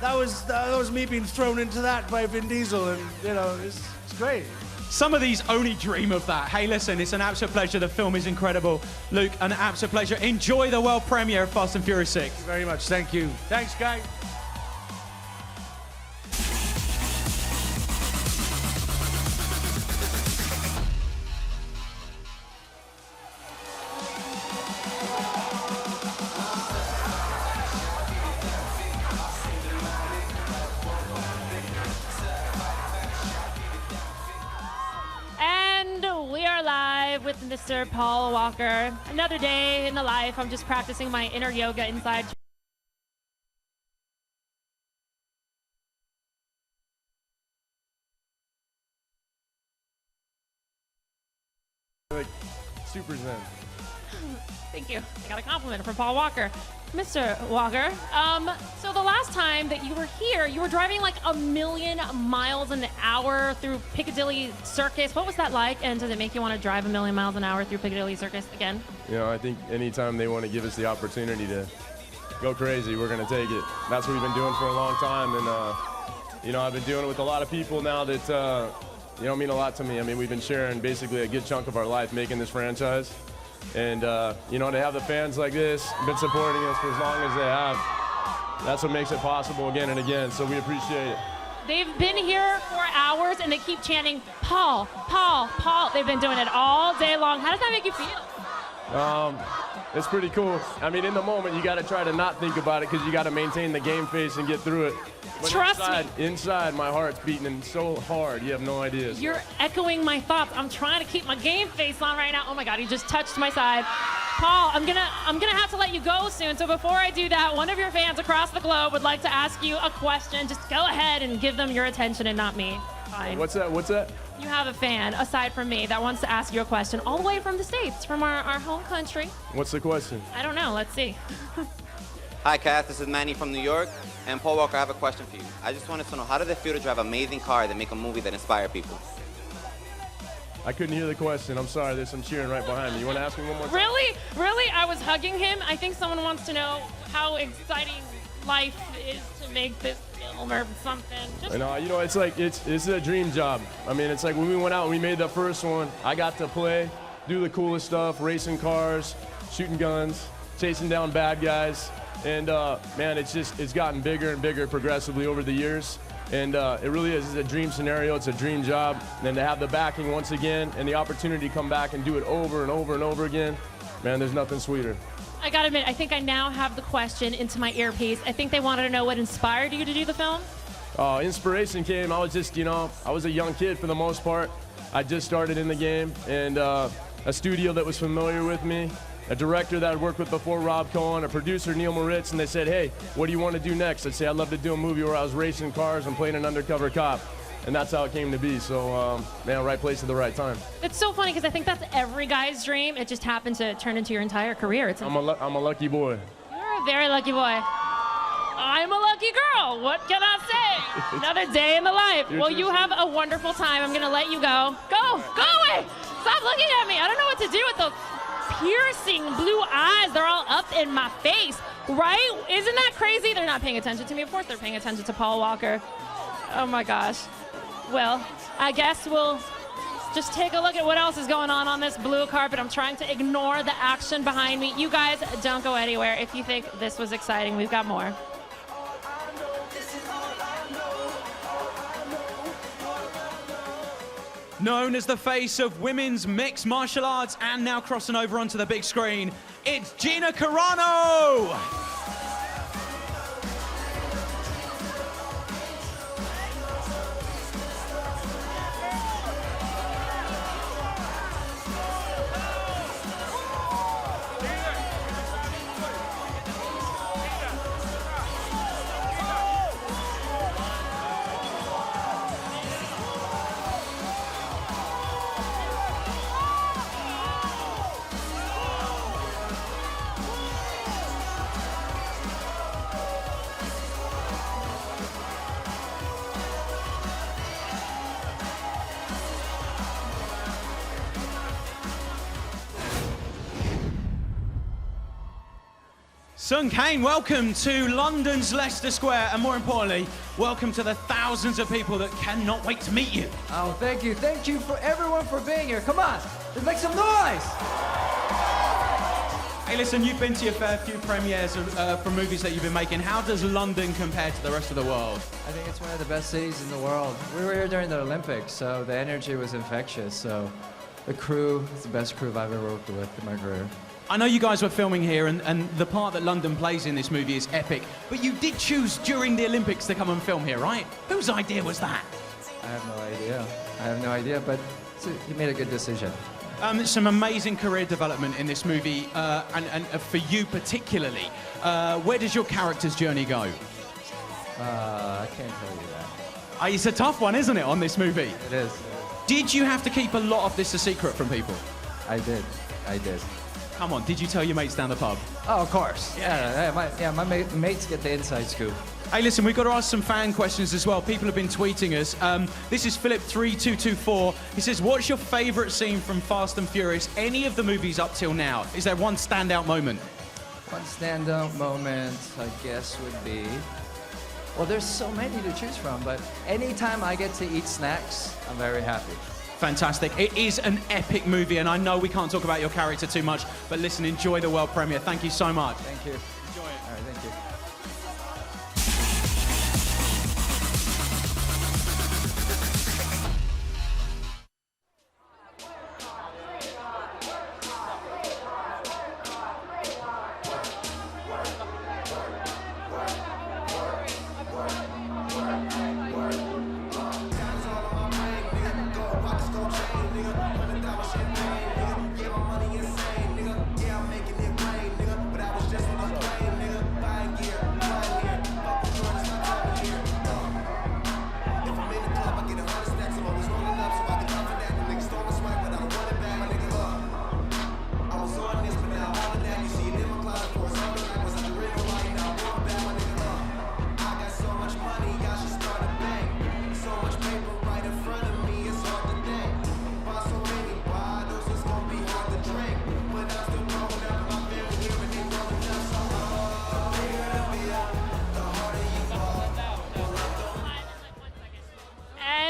That was me being thrown into that by Vin Diesel, and, you know, it's great. Some of these only dream of that. Hey, listen, it's an absolute pleasure. The film is incredible. Luke, an absolute pleasure. Enjoy the world premiere of Fast and Furious 6. Thank you very much. Thank you. Thanks, guys. With Mr. Paul Walker. Another day in the life. I'm just practicing my inner yoga inside. Like super zen. Thank you. I got a compliment from Paul Walker. Mr. Walker, so the last time that you were here, you were driving like 1,000,000 miles an hour through Piccadilly Circus. What was that like? And does it make you want to drive 1,000,000 miles an hour through Piccadilly Circus again? You know, I think anytime they want to give us the opportunity to go crazy, we're going to take it. That's what we've been doing for a long time. And, you know, I've been doing it with a lot of people now that, you know, mean a lot to me. I mean, we've been sharing basically a good chunk of our life making this franchise. And, you know, to have the fans like this, been supporting us for as long as they have, that's what makes it possible again and again, so we appreciate it. They've been here for hours, and they keep chanting, Paul, Paul, Paul. They've been doing it all day long. How does that make you feel? It's pretty cool. I mean, in the moment, you got to try to not think about it because you got to maintain the game face and get through it. But Trust me. Inside, my heart's beating so hard, you have no idea. You're echoing my thoughts. I'm trying to keep my game face on right now. Oh my God, he just touched my side. Paul, I'm gonna have to let you go soon. So before I do that, one of your fans across the globe would like to ask you a question. Just go ahead and give them your attention and not me. Fine. What's that? You have a fan, aside from me, that wants to ask you a question all the way from the States, from our home country. What's the question? I don't know. Let's see. Hi, Kath. This is Manny from New York. And Paul Walker, I have a question for you. I just wanted to know, how did it feel to drive amazing cars that make a movie that inspire people? I couldn't hear the question. I'm sorry. There's some cheering right behind me. You want to ask me one more time? Really? Really? I was hugging him. I think someone wants to know how exciting life is to make this film or something. Just... You know, it's like, it's a dream job. I mean, it's like when we went out and we made the first one, I got to play, do the coolest stuff, racing cars, shooting guns, chasing down bad guys. And man, it's gotten bigger and bigger progressively over the years. And it really is a dream scenario. It's a dream job. And then to have the backing once again and the opportunity to come back and do it over and over and over again, man, there's nothing sweeter. I gotta admit, I think I now have the question into my earpiece. I think they wanted to know what inspired you to do the film. Inspiration came, I was just, you know, I was a young kid for the most part. I just started in the game, and a studio that was familiar with me, a director that I'd worked with before, Rob Cohen, a producer, Neil Moritz, and they said, hey, what do you want to do next? I'd say, I'd love to do a movie where I was racing cars and playing an undercover cop. And that's how it came to be. So, man, right place at the right time. It's so funny because I think that's every guy's dream. It just happened to turn into your entire career. I'm a lucky boy. You're a very lucky boy. I'm a lucky girl. What can I say? Another day in the life. Well, you have a wonderful time. I'm going to let you go. Go away. Stop looking at me. I don't know what to do with those piercing blue eyes. They're all up in my face, right? Isn't that crazy? They're not paying attention to me. Of course they're paying attention to Paul Walker. Oh my gosh. Well, I guess we'll just take a look at what else is going on this blue carpet. I'm trying to ignore the action behind me. You guys don't go anywhere. If you think this was exciting, we've got more. Known as the face of women's mixed martial arts and now crossing over onto the big screen, it's Gina Carano! Sung Kane, welcome to London's Leicester Square, and more importantly, welcome to the thousands of people that cannot wait to meet you. Oh, thank you. Thank you for everyone for being here. Come on, let's make some noise. Hey, listen, you've been to your fair few premieres for movies that you've been making. How does London compare to the rest of the world? I think it's one of the best cities in the world. We were here during the Olympics, so the energy was infectious. So the crew is the best crew I've ever worked with in my career. I know you guys were filming here, and the part that London plays in this movie is epic, but you did choose during the Olympics to come and film here, right? Whose idea was that? I have no idea, but he made a good decision. Some amazing career development in this movie, and for you particularly. Where does your character's journey go? I can't tell you that. It's a tough one, isn't it, on this movie? It is. Did you have to keep a lot of this a secret from people? I did. Come on, did you tell your mates down the pub? Oh, of course. My mates get the inside scoop. Hey, listen, we've got to ask some fan questions as well. People have been tweeting us. This is Philip3224. He says, what's your favorite scene from Fast and Furious? Any of the movies up till now? Is there one standout moment? One standout moment, I guess, would be... Well, there's so many to choose from, but anytime I get to eat snacks, I'm very happy. Fantastic. It is an epic movie, and I know we can't talk about your character too much, but listen, enjoy the world premiere. Thank you so much. Thank you. Enjoy it. All right, thank you.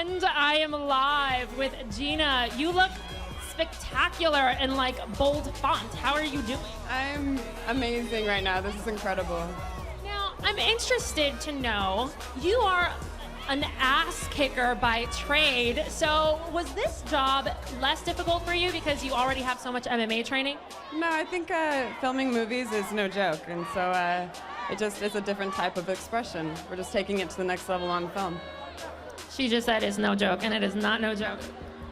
And I am live with Gina. You look spectacular in like bold font. How are you doing? I'm amazing right now. This is incredible. Now, I'm interested to know, you are an ass kicker by trade. So was this job less difficult for you because you already have so much MMA training? No, I think filming movies is no joke. And so it just is a different type of expression. We're just taking it to the next level on film. She just said it's no joke, and it is not no joke.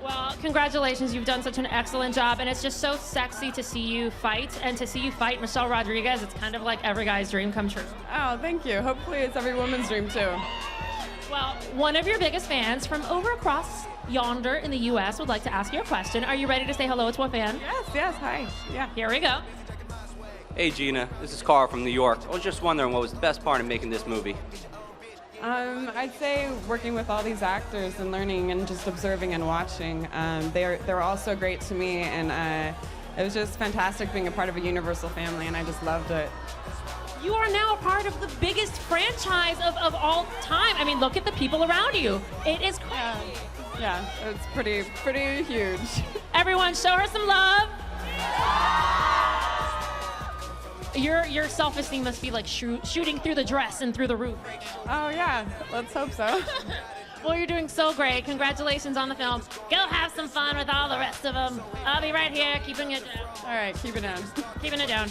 Well, congratulations, you've done such an excellent job, and it's just so sexy to see you fight, and to see you fight Michelle Rodriguez, it's kind of like every guy's dream come true. Oh, thank you. Hopefully it's every woman's dream, too. Well, one of your biggest fans from over across yonder in the U.S. would like to ask you a question. Are you ready to say hello to a fan? Yes, hi. Yeah. Here we go. Hey, Gina. This is Carl from New York. I was just wondering what was the best part of making this movie? I'd say working with all these actors and learning and just observing and watching. They're all so great to me, and it was just fantastic being a part of a Universal family, and I just loved it. You are now a part of the biggest franchise of all time. I mean, look at the people around you. It is crazy. Yeah, it's pretty huge. Everyone, show her some love. Your self-esteem must be like shooting through the dress and through the roof. Oh yeah, let's hope so. Well, you're doing so great. Congratulations on the film. Go have some fun with all the rest of them. I'll be right here keeping it down. All right, keep it down. Keeping it down.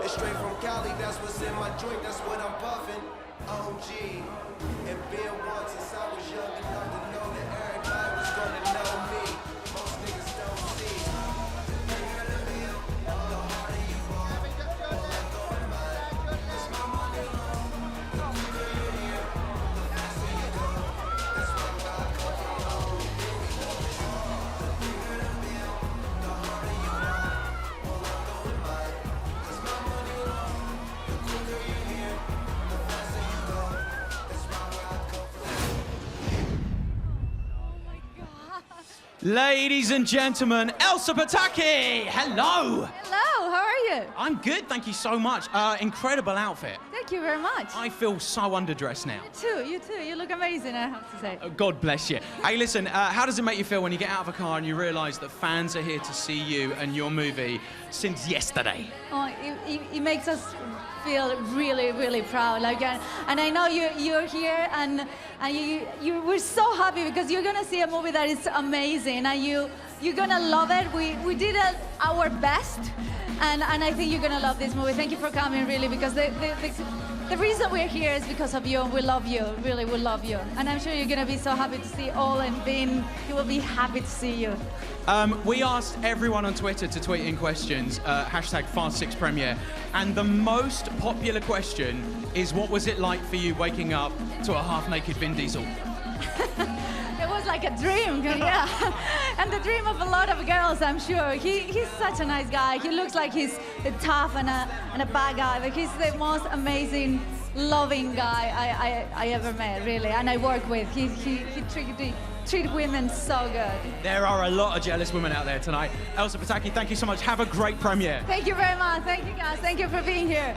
It's straight from Cali, that's what's in my joint, that's what I'm puffing. OG, and been once since I was young enough to know that everybody was gonna know me. Most niggas don't see. The harder you fall, the more mine. That's my money. The quicker you hear, the faster you go. That's why God come along. The bigger the bill, the harder you fall. More I'm going mine. That's my money. The quicker you hear, the faster you go. That's why I come Ladies and gentlemen, Elsa Pataki, hello. Hello, how are you? I'm good, thank you so much. Incredible outfit. Thank you very much. I feel so underdressed now. You too. You look amazing, I have to say. God bless you. Hey, listen, how does it make you feel when you get out of a car and you realise that fans are here to see you and your movie since yesterday? Oh, it makes us feel really, really proud. Like, and I know you're here, and you we're so happy because you're gonna see a movie that is amazing, and you're gonna love it. We did our best, and I think you're gonna love this movie. Thank you for coming, really, because the reason we're here is because of you, and we love you. Really, we love you, and I'm sure you're gonna be so happy to see all and Vin. He will be happy to see you. We asked everyone on Twitter to tweet in questions, hashtag Fast6Premiere, and the most popular question is, what was it like for you waking up to a half-naked Vin Diesel? It was like a dream, yeah. And the dream of a lot of girls, I'm sure. He's such a nice guy. He looks like he's a tough and a bad guy, but he's the most amazing, loving guy I ever met, really. And I work with. He treat women so good. There are a lot of jealous women out there tonight. Elsa Pataki, thank you so much. Have a great premiere. Thank you very much. Thank you, guys. Thank you for being here.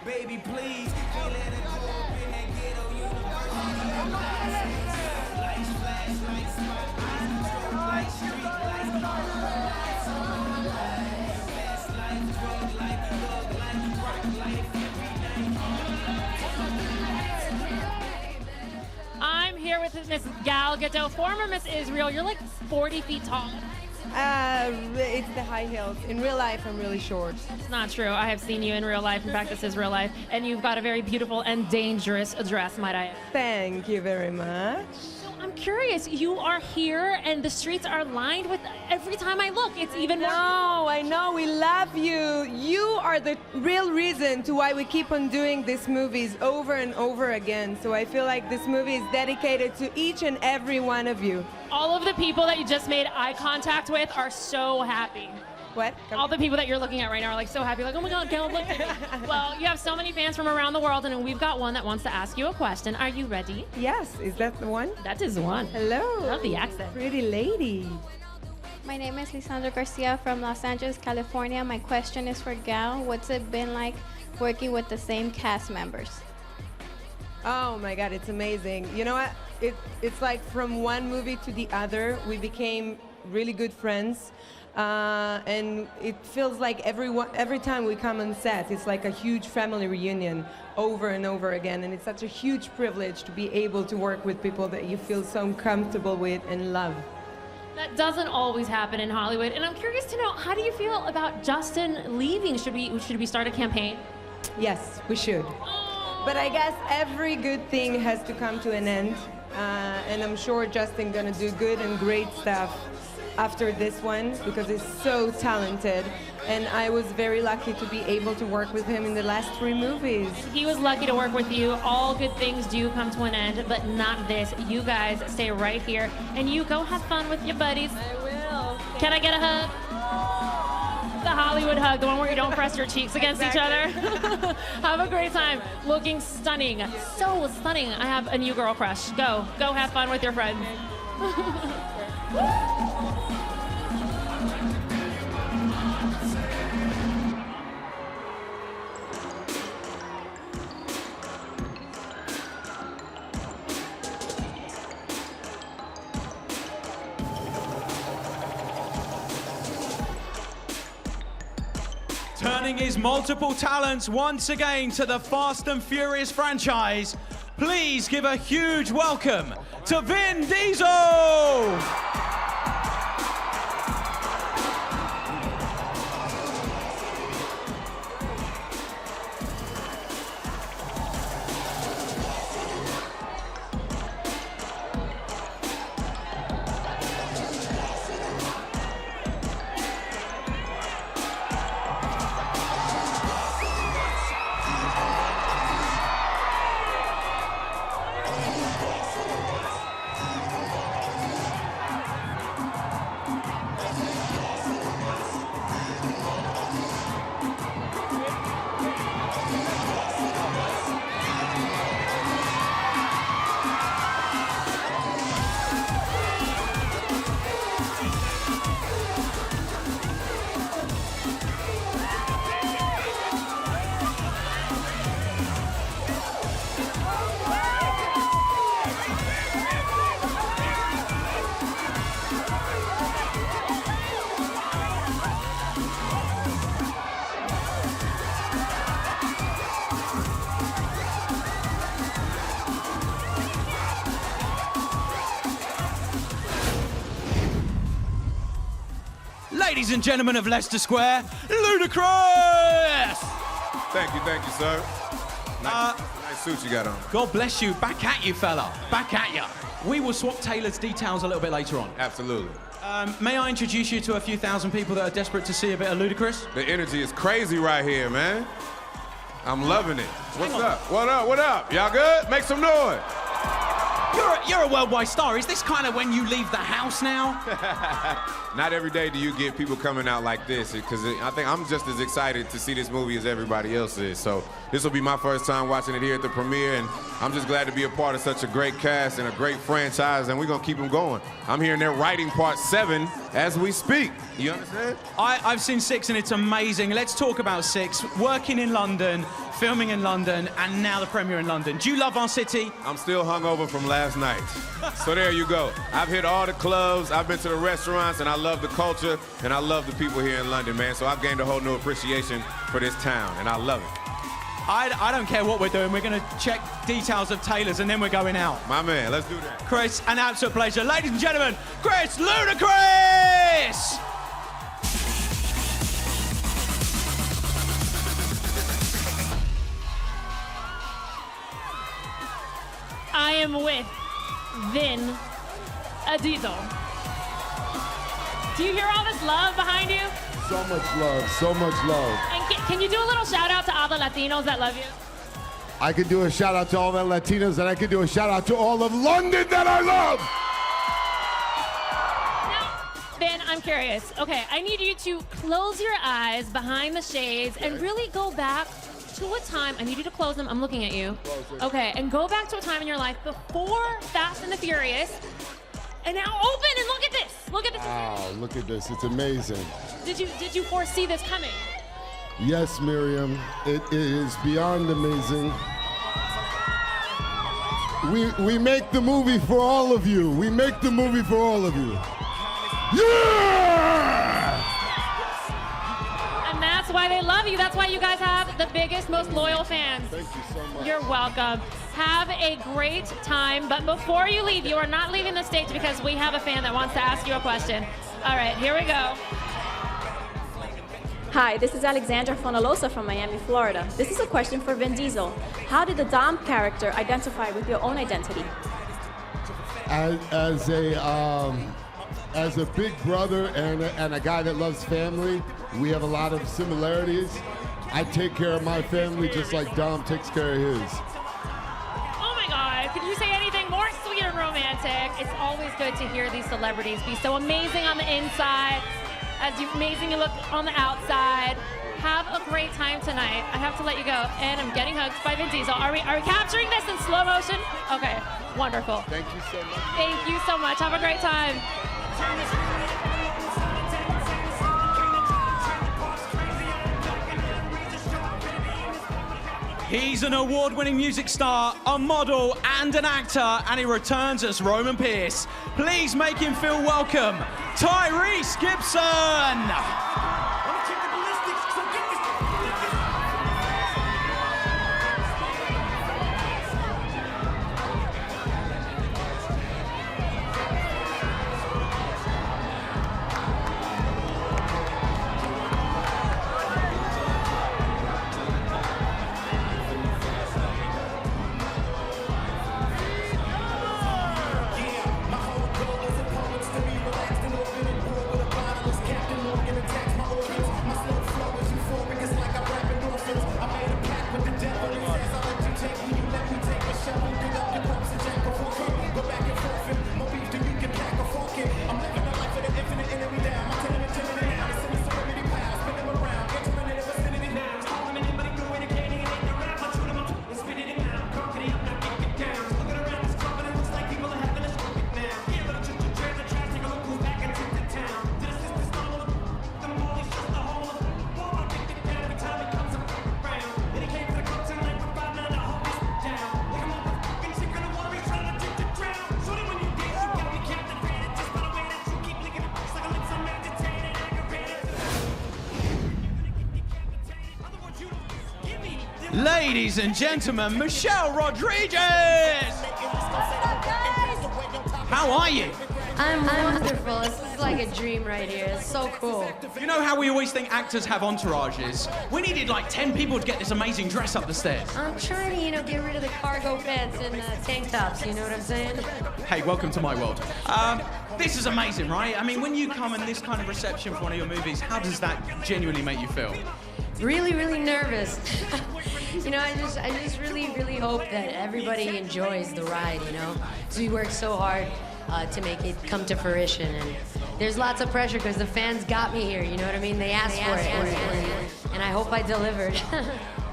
Baby, please, can't let her grow up in that ghetto university. Lights, flashlights, spotlights, strobe lights, street lights, fast life, drug life, thug life, rock life, every night. I'm here with Miss Gal Gadot, former Miss Israel. You're like 40 feet tall. It's the high heels. In real life, I'm really short. It's not true. I have seen you in real life. In fact, this is real life. And you've got a very beautiful and dangerous dress, might I add. Thank you very much. So I'm curious. You are here, and the streets are lined with. Every time I look, it's even more. No, I know. We love you. You are the real reason to why we keep on doing these movies over and over again. So I feel like this movie is dedicated to each and every one of you. All of the people that you just made eye contact with are so happy. What? All the people that you're looking at right now are like so happy, like, oh my God, Gal, look at me. Well, you have so many fans from around the world, and we've got one that wants to ask you a question. Are you ready? Yes. Is that the one? That is the one. Hello. Love the accent. Pretty lady. My name is Lisandra Garcia from Los Angeles, California. My question is for Gal. What's it been like working with the same cast members? Oh my God, it's amazing. You know what? It's like from one movie to the other, we became really good friends. And it feels like every time we come on set, it's like a huge family reunion over and over again. And it's such a huge privilege to be able to work with people that you feel so comfortable with and love. That doesn't always happen in Hollywood. And I'm curious to know, how do you feel about Justin leaving? Should we start a campaign? Yes, we should. But I guess every good thing has to come to an end. And I'm sure Justin gonna do good and great stuff after this one because he's so talented. And I was very lucky to be able to work with him in the last 3 movies. He was lucky to work with you. All good things do come to an end, but not this. You guys stay right here, and you go have fun with your buddies. I will. Can I get a hug? The Hollywood hug, the one where you don't press your cheeks against each other. Have a great time. Looking stunning. So stunning. I have a new girl crush. Go have fun with your friends. Turning his multiple talents once again to the Fast and Furious franchise, please give a huge welcome to Vin Diesel! Ladies and gentlemen of Leicester Square, Ludacris! Thank you, sir. Nice suit you got on. God bless you. Back at you, fella. Back at you. We will swap Taylor's details a little bit later on. Absolutely. May I introduce you to a few thousand people that are desperate to see a bit of Ludacris? The energy is crazy right here, man. I'm loving it. What's up? What up? Y'all good? Make some noise. You're a worldwide star. Is this kind of when you leave the house now? Not every day do you get people coming out like this, because I think I'm just as excited to see this movie as everybody else is. So this will be my first time watching it here at the premiere, and I'm just glad to be a part of such a great cast and a great franchise, and we're going to keep them going. I'm here and they're writing part 7 as we speak. You understand? I've seen 6 and it's amazing. Let's talk about 6. Working in London, filming in London, and now the premiere in London. Do you love our city? I'm still hungover from last night. So there you go. I've hit all the clubs, I've been to the restaurants, and I love the culture, and I love the people here in London, man. So I've gained a whole new appreciation for this town, and I love it. I don't care what we're doing. We're going to check details of Taylor's, and then we're going out. My man, let's do that. Chris, an absolute pleasure. Ladies and gentlemen, Chris Ludacris! I am with Vin Diesel. Do you hear all this love behind you? So much love, so much love. And can you do a little shout out to all the Latinos that love you? I could do a shout out to all the Latinos, and I could do a shout out to all of London that I love. Now, Vin, I'm curious. Okay, I need you to close your eyes behind the shades and really go back to a time. I need you to close them. I'm looking at you. Okay, and go back to a time in your life before Fast and the Furious. And now open and look at this. Look at this. Wow, look at this. It's amazing. Did you foresee this coming? Yes, Miriam, it is beyond amazing. We make the movie for all of you. We make the movie for all of you. Yeah! And that's why they love you. That's why you guys have the biggest, most loyal fans. Thank you so much. You're welcome. Have a great time, but before you leave, you are not leaving the stage because we have a fan that wants to ask you a question. All right, here we go. Hi, this is Alexandra Fonalosa from Miami, Florida. This is a question for Vin Diesel. How did the Dom character identify with your own identity? As a big brother and a guy that loves family, we have a lot of similarities. I take care of my family just like Dom takes care of his. Oh my God, could you say anything more sweet and romantic? It's always good to hear these celebrities be so amazing on the inside, as amazing you look on the outside. Have a great time tonight. I have to let you go, and I'm getting hugged by Vin Diesel. Are we capturing this in slow motion? Okay, wonderful. Thank you so much. Thank you so much. Have a great time. He's an award-winning music star, a model, and an actor, and he returns as Roman Pierce. Please make him feel welcome, Tyrese Gibson! Ladies and gentlemen, Michelle Rodriguez! How are you? I'm wonderful. This is like a dream right here. It's so cool. You know how we always think actors have entourages? We needed like 10 people to get this amazing dress up the stairs. I'm trying to, get rid of the cargo pants and tank tops, you know what I'm saying? Hey, welcome to my world. This is amazing, right? I mean, when you come in this kind of reception for one of your movies, how does that genuinely make you feel? Really, really nervous. I just really, really hope that everybody enjoys the ride, because we worked so hard to make it come to fruition. And there's lots of pressure because the fans got me here, you know what I mean? They asked for it, and I hope I delivered.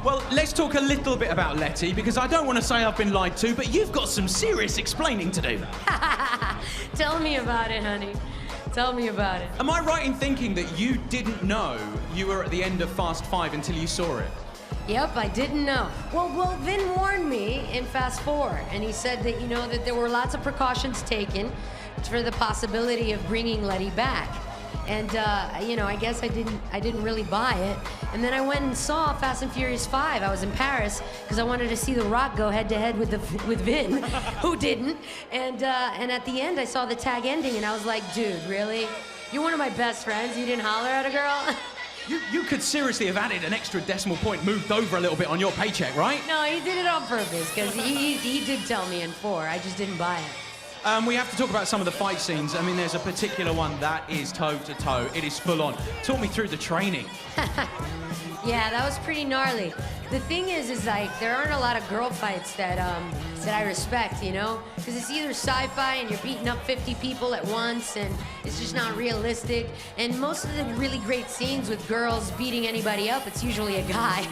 Well, let's talk a little bit about Letty, because I don't want to say I've been lied to, but you've got some serious explaining to do. Tell me about it, honey. Tell me about it. Am I right in thinking that you didn't know you were at the end of Fast 5 until you saw it? Yep, I didn't know. Well, Vin warned me in Fast 4, and he said that, that there were lots of precautions taken for the possibility of bringing Letty back. And, I guess I didn't really buy it. And then I went and saw Fast and Furious 5. I was in Paris because I wanted to see The Rock go head-to-head with Vin, who didn't. And at the end, I saw the tag ending, and I was like, dude, really? You're one of my best friends. You didn't holler at a girl? You could seriously have added an extra decimal point, moved over a little bit on your paycheck, right? No, he did it on purpose, because he did tell me in 4. I just didn't buy it. We have to talk about some of the fight scenes. I mean, there's a particular one that is toe-to-toe. It is full-on. Talk me through the training. Yeah, that was pretty gnarly. The thing is like, there aren't a lot of girl fights that I respect, Because it's either sci-fi and you're beating up 50 people at once, and it's just not realistic. And most of the really great scenes with girls beating anybody up, it's usually a guy.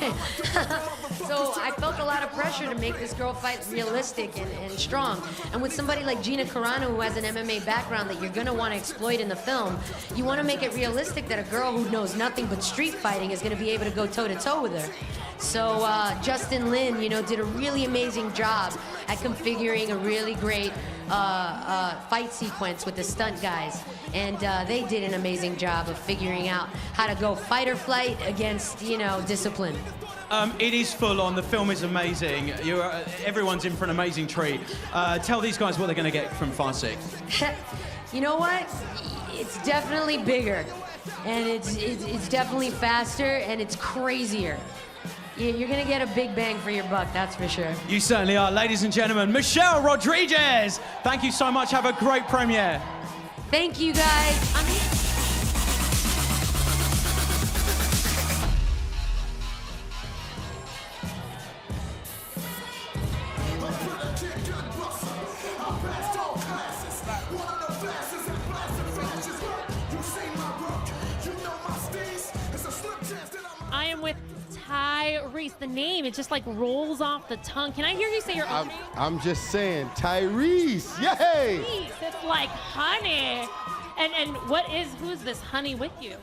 So I felt a lot of pressure to make this girl fight realistic and strong. And with somebody like Gina Carano, who has an MMA background that you're gonna want to exploit in the film, you want to make it realistic that a girl who knows nothing but street fighting is gonna be able to go toe-to-toe with her. So Justin Lin, did a really amazing job at configuring a really great fight sequence with the stunt guys. And they did an amazing job of figuring out how to go fight or flight against, discipline. It is full on. The film is amazing. Everyone's in for an amazing treat. Tell these guys what they're going to get from Fast 6. You know what? It's definitely bigger, and it's definitely faster, and it's crazier. You're gonna get a big bang for your buck, that's for sure. You certainly are. Ladies and gentlemen, Michelle Rodriguez. Thank you so much. Have a great premiere. Thank you, guys. I am with Tyrese. The name, it just like rolls off the tongue. Can I hear you say your own name? I'm just saying, Tyrese, yay! Tyrese, it's like honey. And who's this honey with you?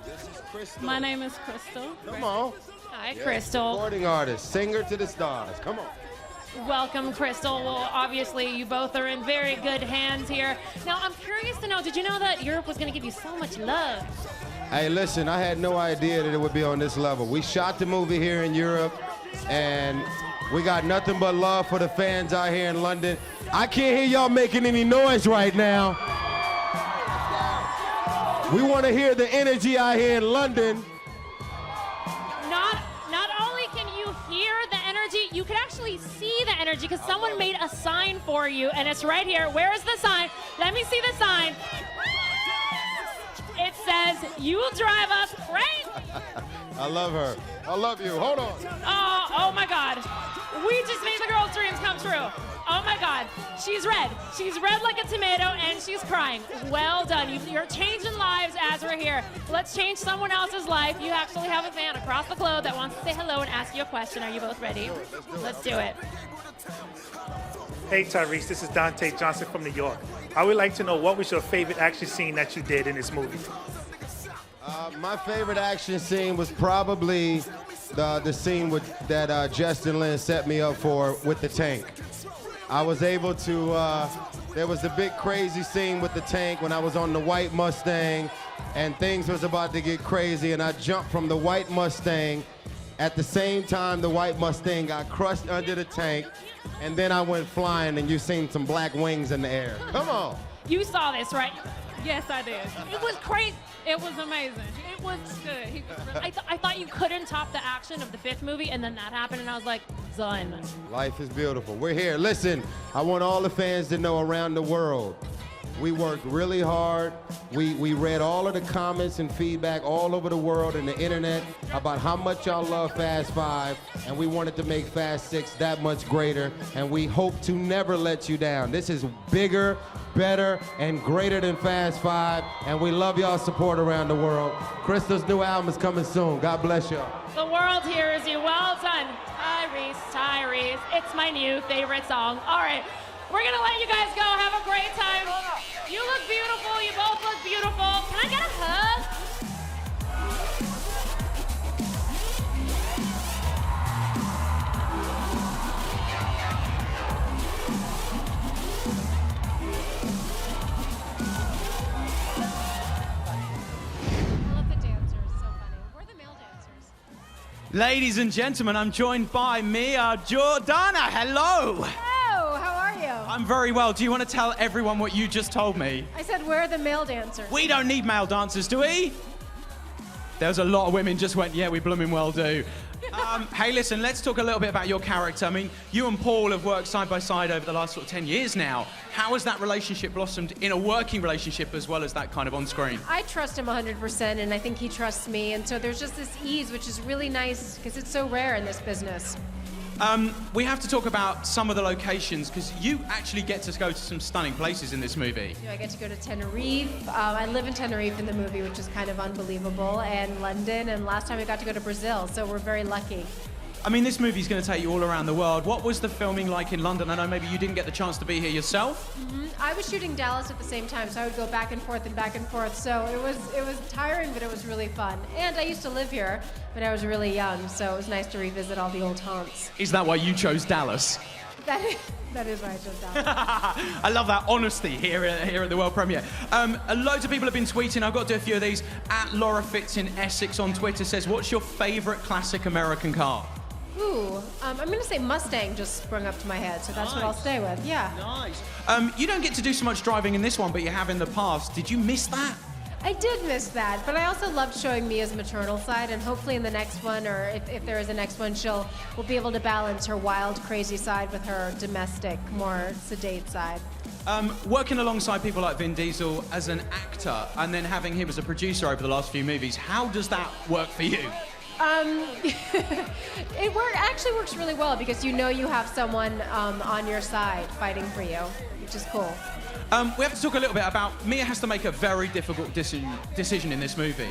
My name is Crystal. Come on. Hi, Yeah, Crystal. Recording artist, singer to the stars. Come on. Welcome, Crystal. Well, obviously, you both are in very good hands here. Now, I'm curious to know, did you know that Europe was going to give you so much love? Hey, listen, I had no idea that it would be on this level. We shot the movie here in Europe, and we got nothing but love for the fans out here in London. I can't hear y'all making any noise right now. We want to hear the energy out here in London. Not only can you hear the energy, you can actually see the energy because someone made a sign for you, and it's right here. Where is the sign? Let me see the sign. It says, "You will drive us crazy." I love her. I love you. Hold on. Oh my God. We just made the girl's dreams come true. Oh my God. She's red. She's red like a tomato and she's crying. Well done. You're changing lives as we're here. Let's change someone else's life. You actually have a fan across the globe that wants to say hello and ask you a question. Are you both ready? Let's do it. Hey Tyrese, this is Dante Johnson from New York. I would like to know what was your favorite action scene that you did in this movie? My favorite action scene was probably the scene that Justin Lin set me up for with the tank. I was able to, there was the big crazy scene with the tank when I was on the white Mustang and things was about to get crazy and I jumped from the white Mustang. At the same time, the white Mustang got crushed under the tank and then I went flying and you seen some black wings in the air. Come on. You saw this, right? Yes, I did. It was crazy. It was amazing. It was good. I thought you couldn't top the action of the fifth movie, and then that happened, and I was like, done. Life is beautiful. We're here. Listen, I want all the fans to know around the world, we worked really hard. We read all of the comments and feedback all over the world and the internet about how much y'all love Fast 5, and we wanted to make Fast 6 that much greater, and we hope to never let you down. This is bigger, better, and greater than Fast 5, and we love y'all's support around the world. Crystal's new album is coming soon. God bless y'all. The world hears you. Well done, Tyrese, Tyrese. It's my new favorite song. All right, we're gonna let you guys go. Have a great time. You look beautiful. You both look beautiful. Can I get a hug? Ladies and gentlemen, I'm joined by Mia Jordana. Hello. Hello, how are you? I'm very well. Do you want to tell everyone what you just told me? I said we're the male dancers. We don't need male dancers, do we? There's a lot of women just went, yeah, we blooming well do. Hey, listen, let's talk a little bit about your character. I mean, you and Paul have worked side by side over the last sort of 10 years now. How has that relationship blossomed in a working relationship as well as that kind of on screen? I trust him 100%, and I think he trusts me, and so there's just this ease, which is really nice because it's so rare in this business. We have to talk about some of the locations because you actually get to go to some stunning places in this movie. I get to go to Tenerife. I live in Tenerife in the movie, which is kind of unbelievable, and London, and last time I got to go to Brazil, so we're very lucky. I mean, this movie's going to take you all around the world. What was the filming like in London? I know maybe you didn't get the chance to be here yourself. I was shooting Dallas at the same time, so I would go back and forth, so it was tiring, but it was really fun. And I used to live here when I was really young, so it was nice to revisit all the old haunts. Is that why you chose Dallas? That is why I chose Dallas. I love that honesty here at the world premiere. Loads of people have been tweeting. I've got to do a few of these. At Laura Fitz in Essex on Twitter says, what's your favorite classic American car? Ooh, I'm gonna say Mustang just sprung up to my head, so that's what I'll stay with. Yeah. Nice. You don't get to do so much driving in this one, but you have in the past. Did you miss that? I did miss that, but I also loved showing Mia's maternal side, and hopefully in the next one, or if there is a next one, we'll be able to balance her wild, crazy side with her domestic, more sedate side. Working alongside people like Vin Diesel as an actor, and then having him as a producer over the last few movies, how does that work for you? It actually works really well because you know you have someone on your side fighting for you, which is cool. We have to talk a little bit about Mia has to make a very difficult decision in this movie.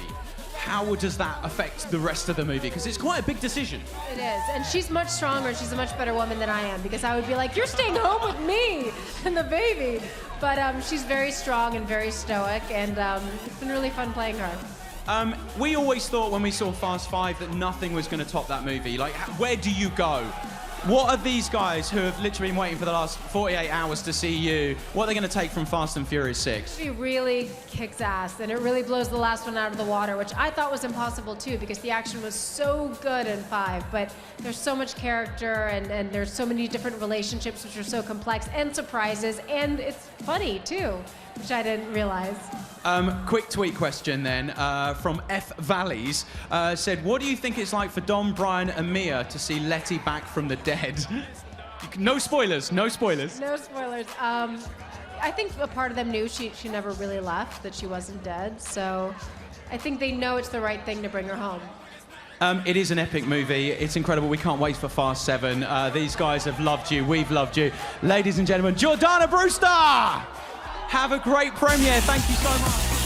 How does that affect the rest of the movie? Because it's quite a big decision. It is, and she's much stronger. She's a much better woman than I am because I would be like, "You're staying home with me and the baby." But she's very strong and very stoic, and it's been really fun playing her. We always thought when we saw Fast 5 that nothing was going to top that movie. Like, where do you go? What are these guys who have literally been waiting for the last 48 hours to see you? What are they going to take from Fast and Furious 6? She really kicks ass, and it really blows the last one out of the water, which I thought was impossible too, because the action was so good in 5, but there's so much character, and there's so many different relationships which are so complex, and surprises, and it's funny too, which I didn't realize. Quick tweet question then from F. Valleys said, what do you think it's like for Dom, Brian and Mia to see Letty back from the dead? No spoilers, no spoilers. No spoilers. I think a part of them knew she never really left, that she wasn't dead, so I think they know it's the right thing to bring her home. It is an epic movie. It's incredible. We can't wait for Fast 7. These guys have loved you. We've loved you. Ladies and gentlemen, Jordana Brewster! Have a great premiere. Thank you so much.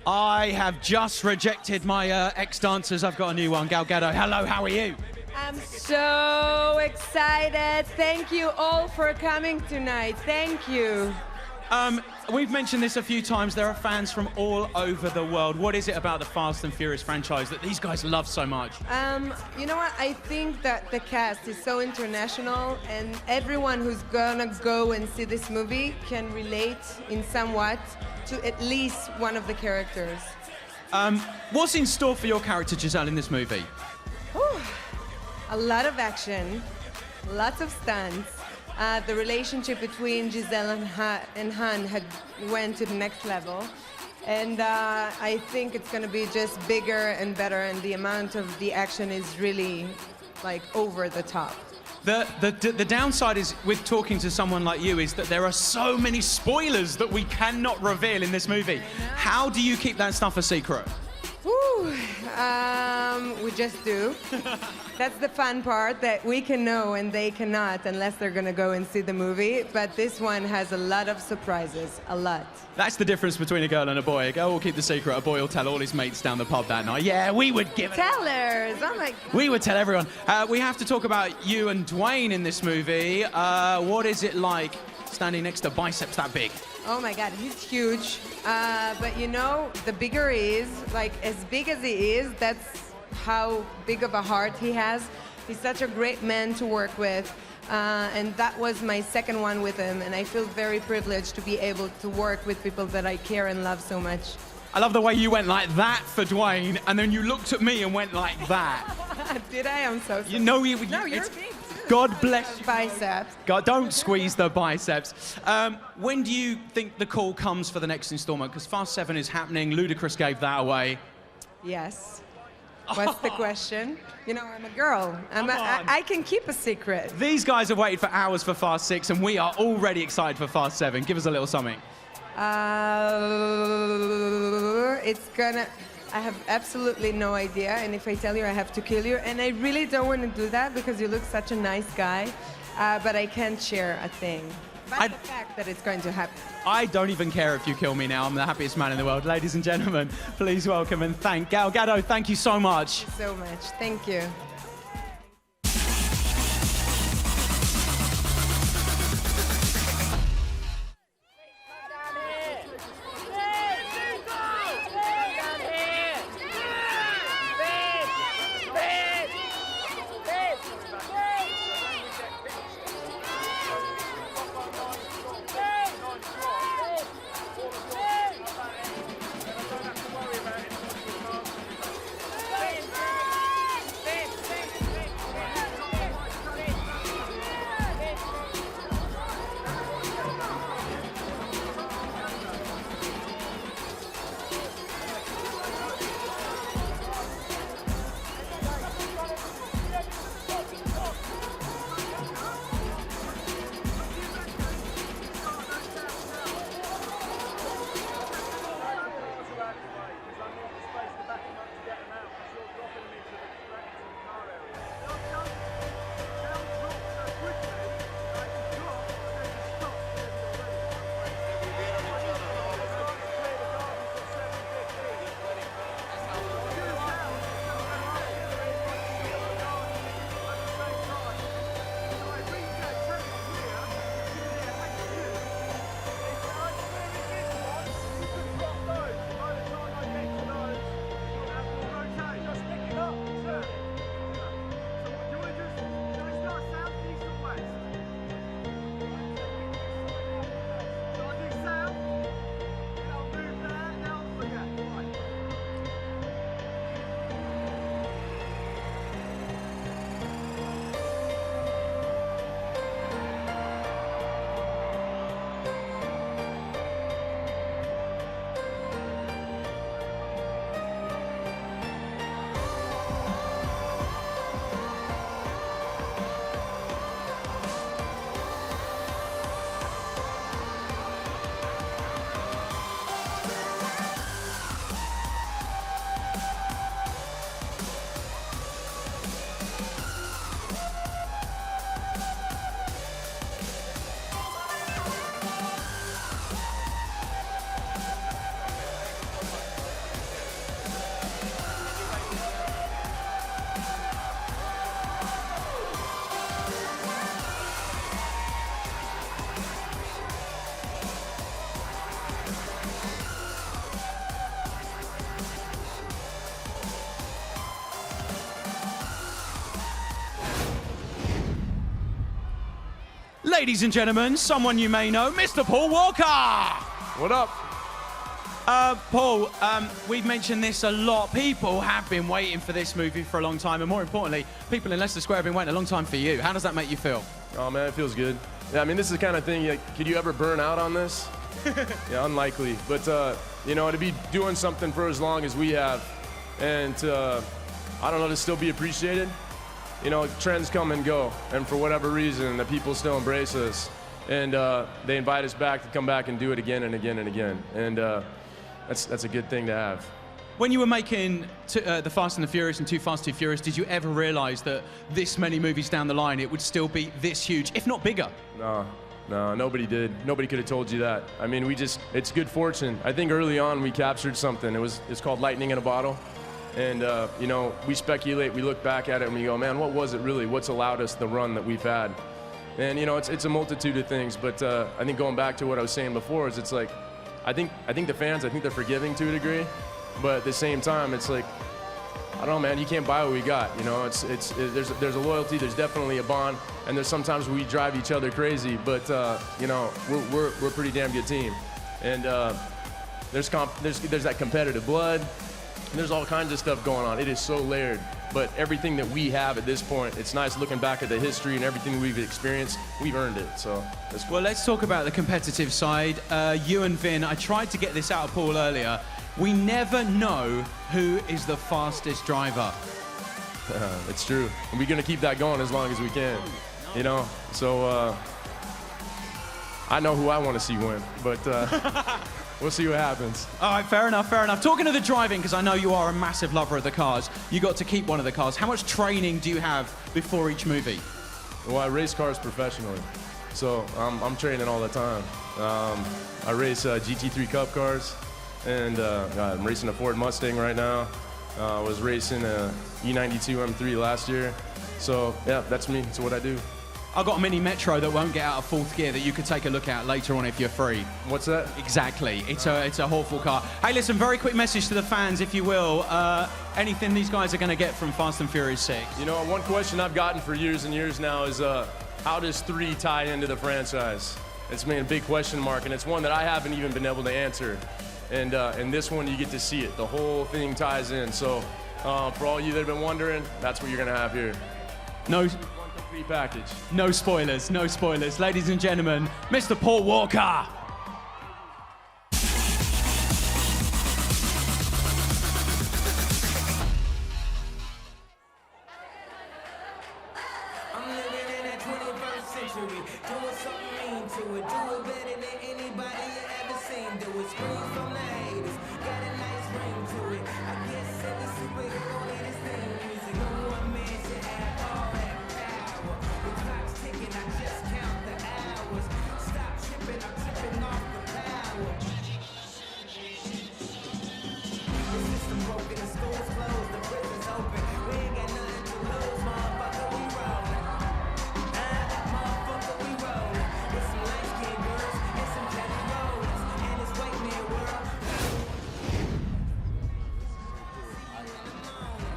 I have just rejected my ex-dancers. I've got a new one, Gal Gadot. Hello, how are you? I'm so excited. Thank you all for coming tonight. Thank you. We've mentioned this a few times. There are fans from all over the world. What is it about the Fast and Furious franchise that these guys love so much? You know what? I think that the cast is so international, and everyone who's gonna go and see this movie can relate in somewhat to at least one of the characters. What's in store for your character, Giselle, in this movie? Whew. A lot of action, lots of stunts. The relationship between Giselle and Han had went to the next level. And I think it's going to be just bigger and better, and the amount of the action is really like over the top. The downside is with talking to someone like you is that there are so many spoilers that we cannot reveal in this movie. How do you keep that stuff a secret? Woo. We just do. That's the fun part, that we can know and they cannot unless they're gonna go and see the movie. But this one has a lot of surprises, a lot. That's the difference between a girl and a boy. A girl will keep the secret, a boy will tell all his mates down the pub that night. Yeah, we would give it. Tellers, oh my God. We would tell everyone. We have to talk about you and Dwayne in this movie. What is it like standing next to biceps that big? Oh my God, he's huge. But you know, the bigger he is, like as big as he is, that's how big of a heart he has. He's such a great man to work with. And that was my second one with him. And I feel very privileged to be able to work with people that I care and love so much. I love the way you went like that for Dwayne, and then you looked at me and went like that. Did I? I'm so sorry. You know, no, you're it's- big. God bless you. Biceps. God, don't squeeze the biceps. When do you think the call comes for the next installment? Because Fast 7 is happening. Ludacris gave that away. Yes. What's the question? You know, I'm a girl. I can keep a secret. These guys have waited for hours for Fast 6, and we are already excited for Fast 7. Give us a little something. It's gonna... I have absolutely no idea, and if I tell you, I have to kill you. And I really don't want to do that because you look such a nice guy, but I can't share a thing. But the fact that it's going to happen. I don't even care if you kill me now. I'm the happiest man in the world. Ladies and gentlemen, please welcome and thank Gal Gadot. Thank you so much. So much. Thank you. Ladies and gentlemen, someone you may know, Mr. Paul Walker. What up? Paul, we've mentioned this a lot. People have been waiting for this movie for a long time, and more importantly, people in Leicester Square have been waiting a long time for you. How does that make you feel? Oh man, it feels good. Yeah, I mean, this is the kind of thing, like, could you ever burn out on this? Yeah, unlikely. But, you know, to be doing something for as long as we have, and I don't know, to still be appreciated. You know, trends come and go, and for whatever reason, the people still embrace us. And they invite us back to come back and do it again and again and again. And that's a good thing to have. When you were making The Fast and the Furious and Too Fast, Too Furious, did you ever realize that this many movies down the line, it would still be this huge, if not bigger? No, nobody did. Nobody could have told you that. I mean, it's good fortune. I think early on we captured something. It's called lightning in a bottle. And, you know, we speculate, we look back at it and we go, man, what was it really? What's allowed us the run that we've had? And, you know, it's a multitude of things. But I think going back to what I was saying before is it's like, I think the fans, I think they're forgiving to a degree. But at the same time, it's like, I don't know, man, you can't buy what we got. You know, there's a loyalty, there's definitely a bond, and there's sometimes we drive each other crazy, but you know, we're a pretty damn good team. And there's that competitive blood, and there's all kinds of stuff going on. It is so layered, but everything that we have at this point, it's nice looking back at the history and everything we've experienced, we've earned it, so that's cool. Well, let's talk about the competitive side. You and Vin, I tried to get this out of Paul earlier. We never know who is the fastest driver. It's true. And we're going to keep that going as long as we can, you know? So I know who I want to see win, but we'll see what happens. All right, fair enough, fair enough. Talking of the driving, because I know you are a massive lover of the cars, you got to keep one of the cars. How much training do you have before each movie? Well, I race cars professionally, so I'm training all the time. I race GT3 Cup cars. And I'm racing a Ford Mustang right now. I was racing a E92 M3 last year. So, yeah, that's me. That's what I do. I've got a mini Metro that won't get out of fourth gear that you could take a look at later on if you're free. What's that? Exactly. It's a awful car. Hey, listen, very quick message to the fans, if you will. Anything these guys are going to get from Fast and Furious 6? You know, one question I've gotten for years and years now is how does 3 tie into the franchise? It's been a big question mark, and it's one that I haven't even been able to answer. And this one, you get to see it. The whole thing ties in. So for all you that have been wondering, that's what you're going to have here. No. One complete package. No spoilers, no spoilers. Ladies and gentlemen, Mr. Paul Walker.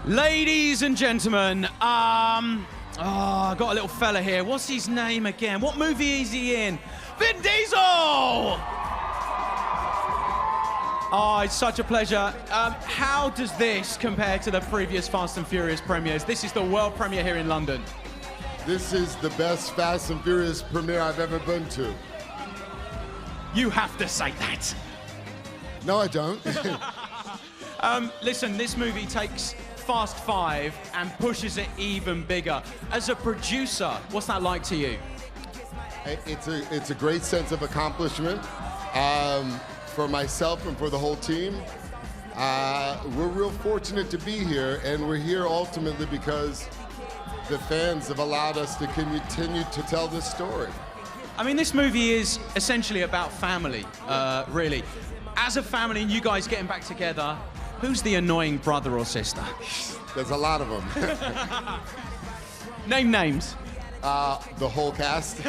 Ladies and gentlemen, I got a little fella here. What's his name again? What movie is he in? Vin Diesel! Oh, it's such a pleasure. How does this compare to the previous Fast and Furious premieres? This is the world premiere here in London. This is the best Fast and Furious premiere I've ever been to. You have to say that. No, I don't. Listen, this movie takes Fast 5 and pushes it even bigger. As a producer, what's that like to you? It's a great sense of accomplishment for myself and for the whole team. We're real fortunate to be here, and we're here ultimately because the fans have allowed us to continue to tell this story. I mean, this movie is essentially about family, really. As a family and you guys getting back together, who's the annoying brother or sister? There's a lot of them. Name names. The whole cast.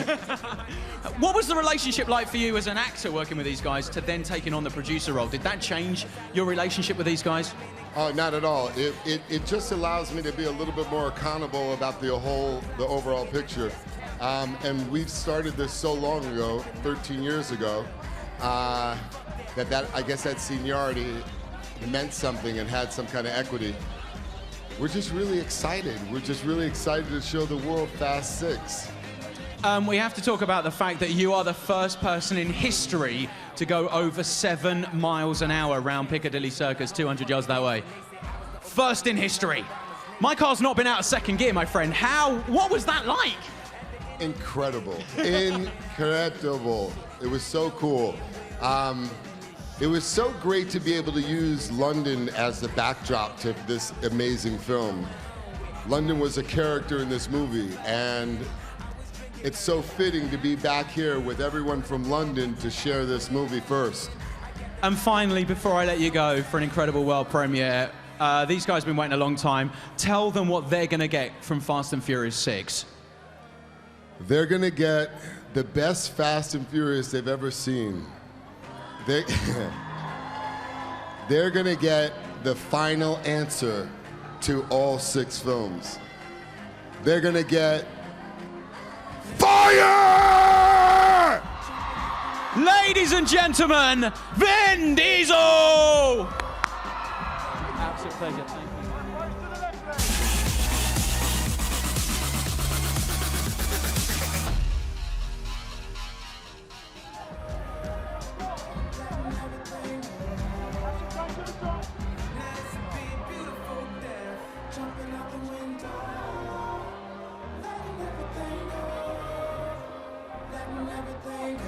What was the relationship like for you as an actor working with these guys to then taking on the producer role? Did that change your relationship with these guys? Not at all. It just allows me to be a little bit more accountable about the overall picture. And we've started this so long ago, 13 years ago, that I guess that seniority meant something and had some kind of equity. We're just really excited. We're just really excited to show the world Fast 6. We have to talk about the fact that you are the first person in history to go over 7 miles an hour around Piccadilly Circus, 200 yards that way. First in history. My car's not been out of second gear, my friend. What was that like? Incredible. Incredible. It was so cool. It was so great to be able to use London as the backdrop to this amazing film. London was a character in this movie, and it's so fitting to be back here with everyone from London to share this movie first. And finally, before I let you go for an incredible world premiere, these guys have been waiting a long time. Tell them what they're going to get from Fast and Furious 6. They're going to get the best Fast and Furious they've ever seen. They're going to get the final answer to all 6 films. They're going to get fire! Ladies and gentlemen, Vin Diesel! Absolute pleasure. Thank you.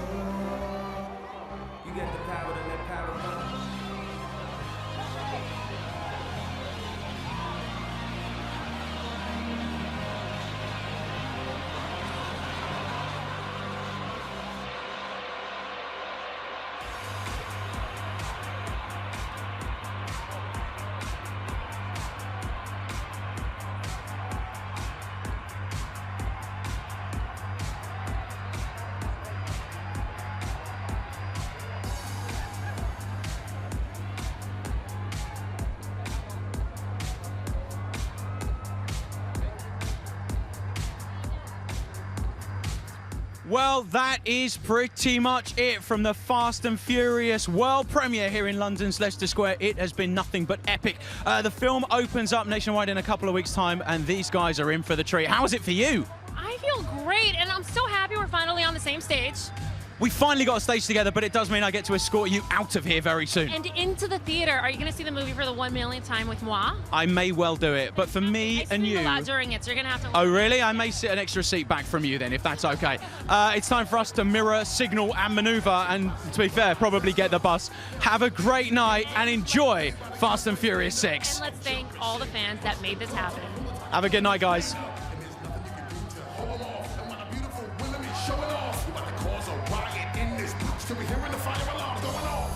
Well, that is pretty much it from the Fast and Furious world premiere here in London's Leicester Square. It has been nothing but epic. The film opens up nationwide in a couple of weeks' time, and these guys are in for the treat. How is it for you? I feel great, and I'm so happy we're finally on the same stage. We finally got a stage together, but it does mean I get to escort you out of here very soon. And into the theater. Are you going to see the movie for the 1 millionth time with moi? I may well do it, but for me and you... I scream a lot during it, so you're going to have to... Oh, really? I may sit an extra seat back from you then, if that's okay. It's time for us to mirror, signal, and maneuver, and to be fair, probably get the bus. Have a great night and enjoy Fast and Furious 6. And let's thank all the fans that made this happen. Have a good night, guys. Till we hearing the fire alarm going off.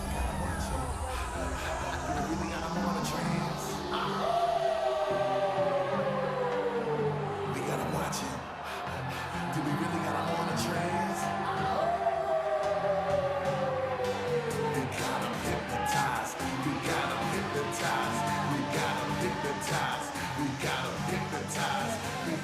We gotta watch it. Do we really got them on a trance? We got them hypnotized. We got them hypnotized. We got them hypnotized. We got them hypnotized. We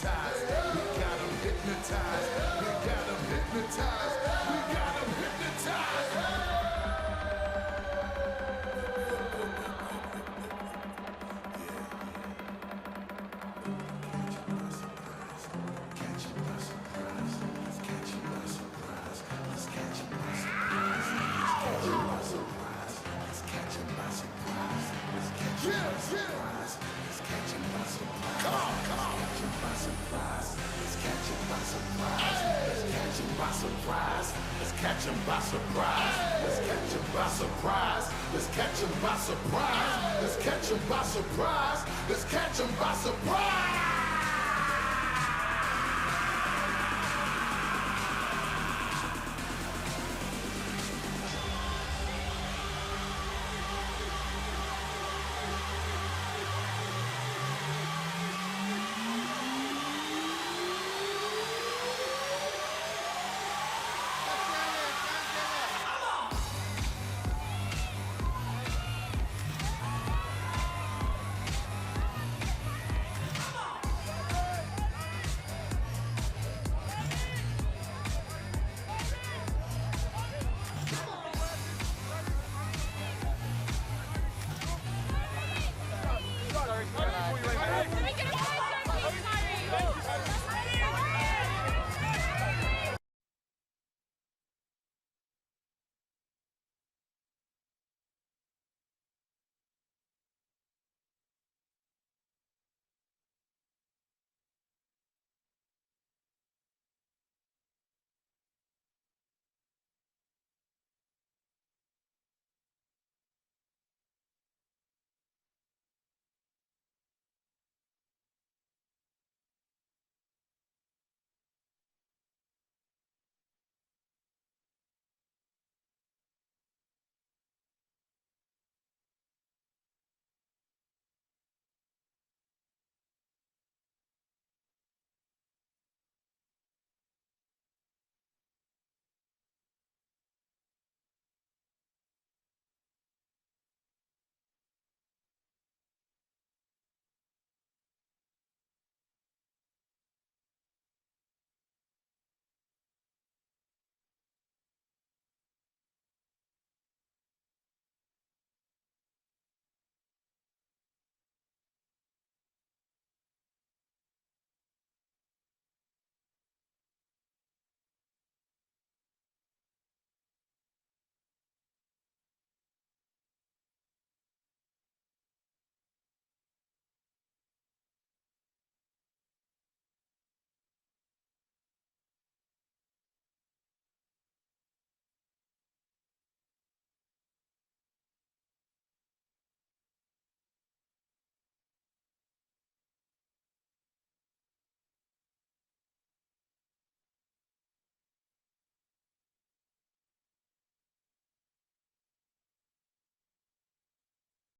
hypnotized. We got them hypnotized. We got them hypnotized. We got them hypnotized. Surprise. Let's catch him by surprise. Let's catch him by surprise. Let's catch him by surprise. Let's catch him by surprise. Let's catch him by surprise.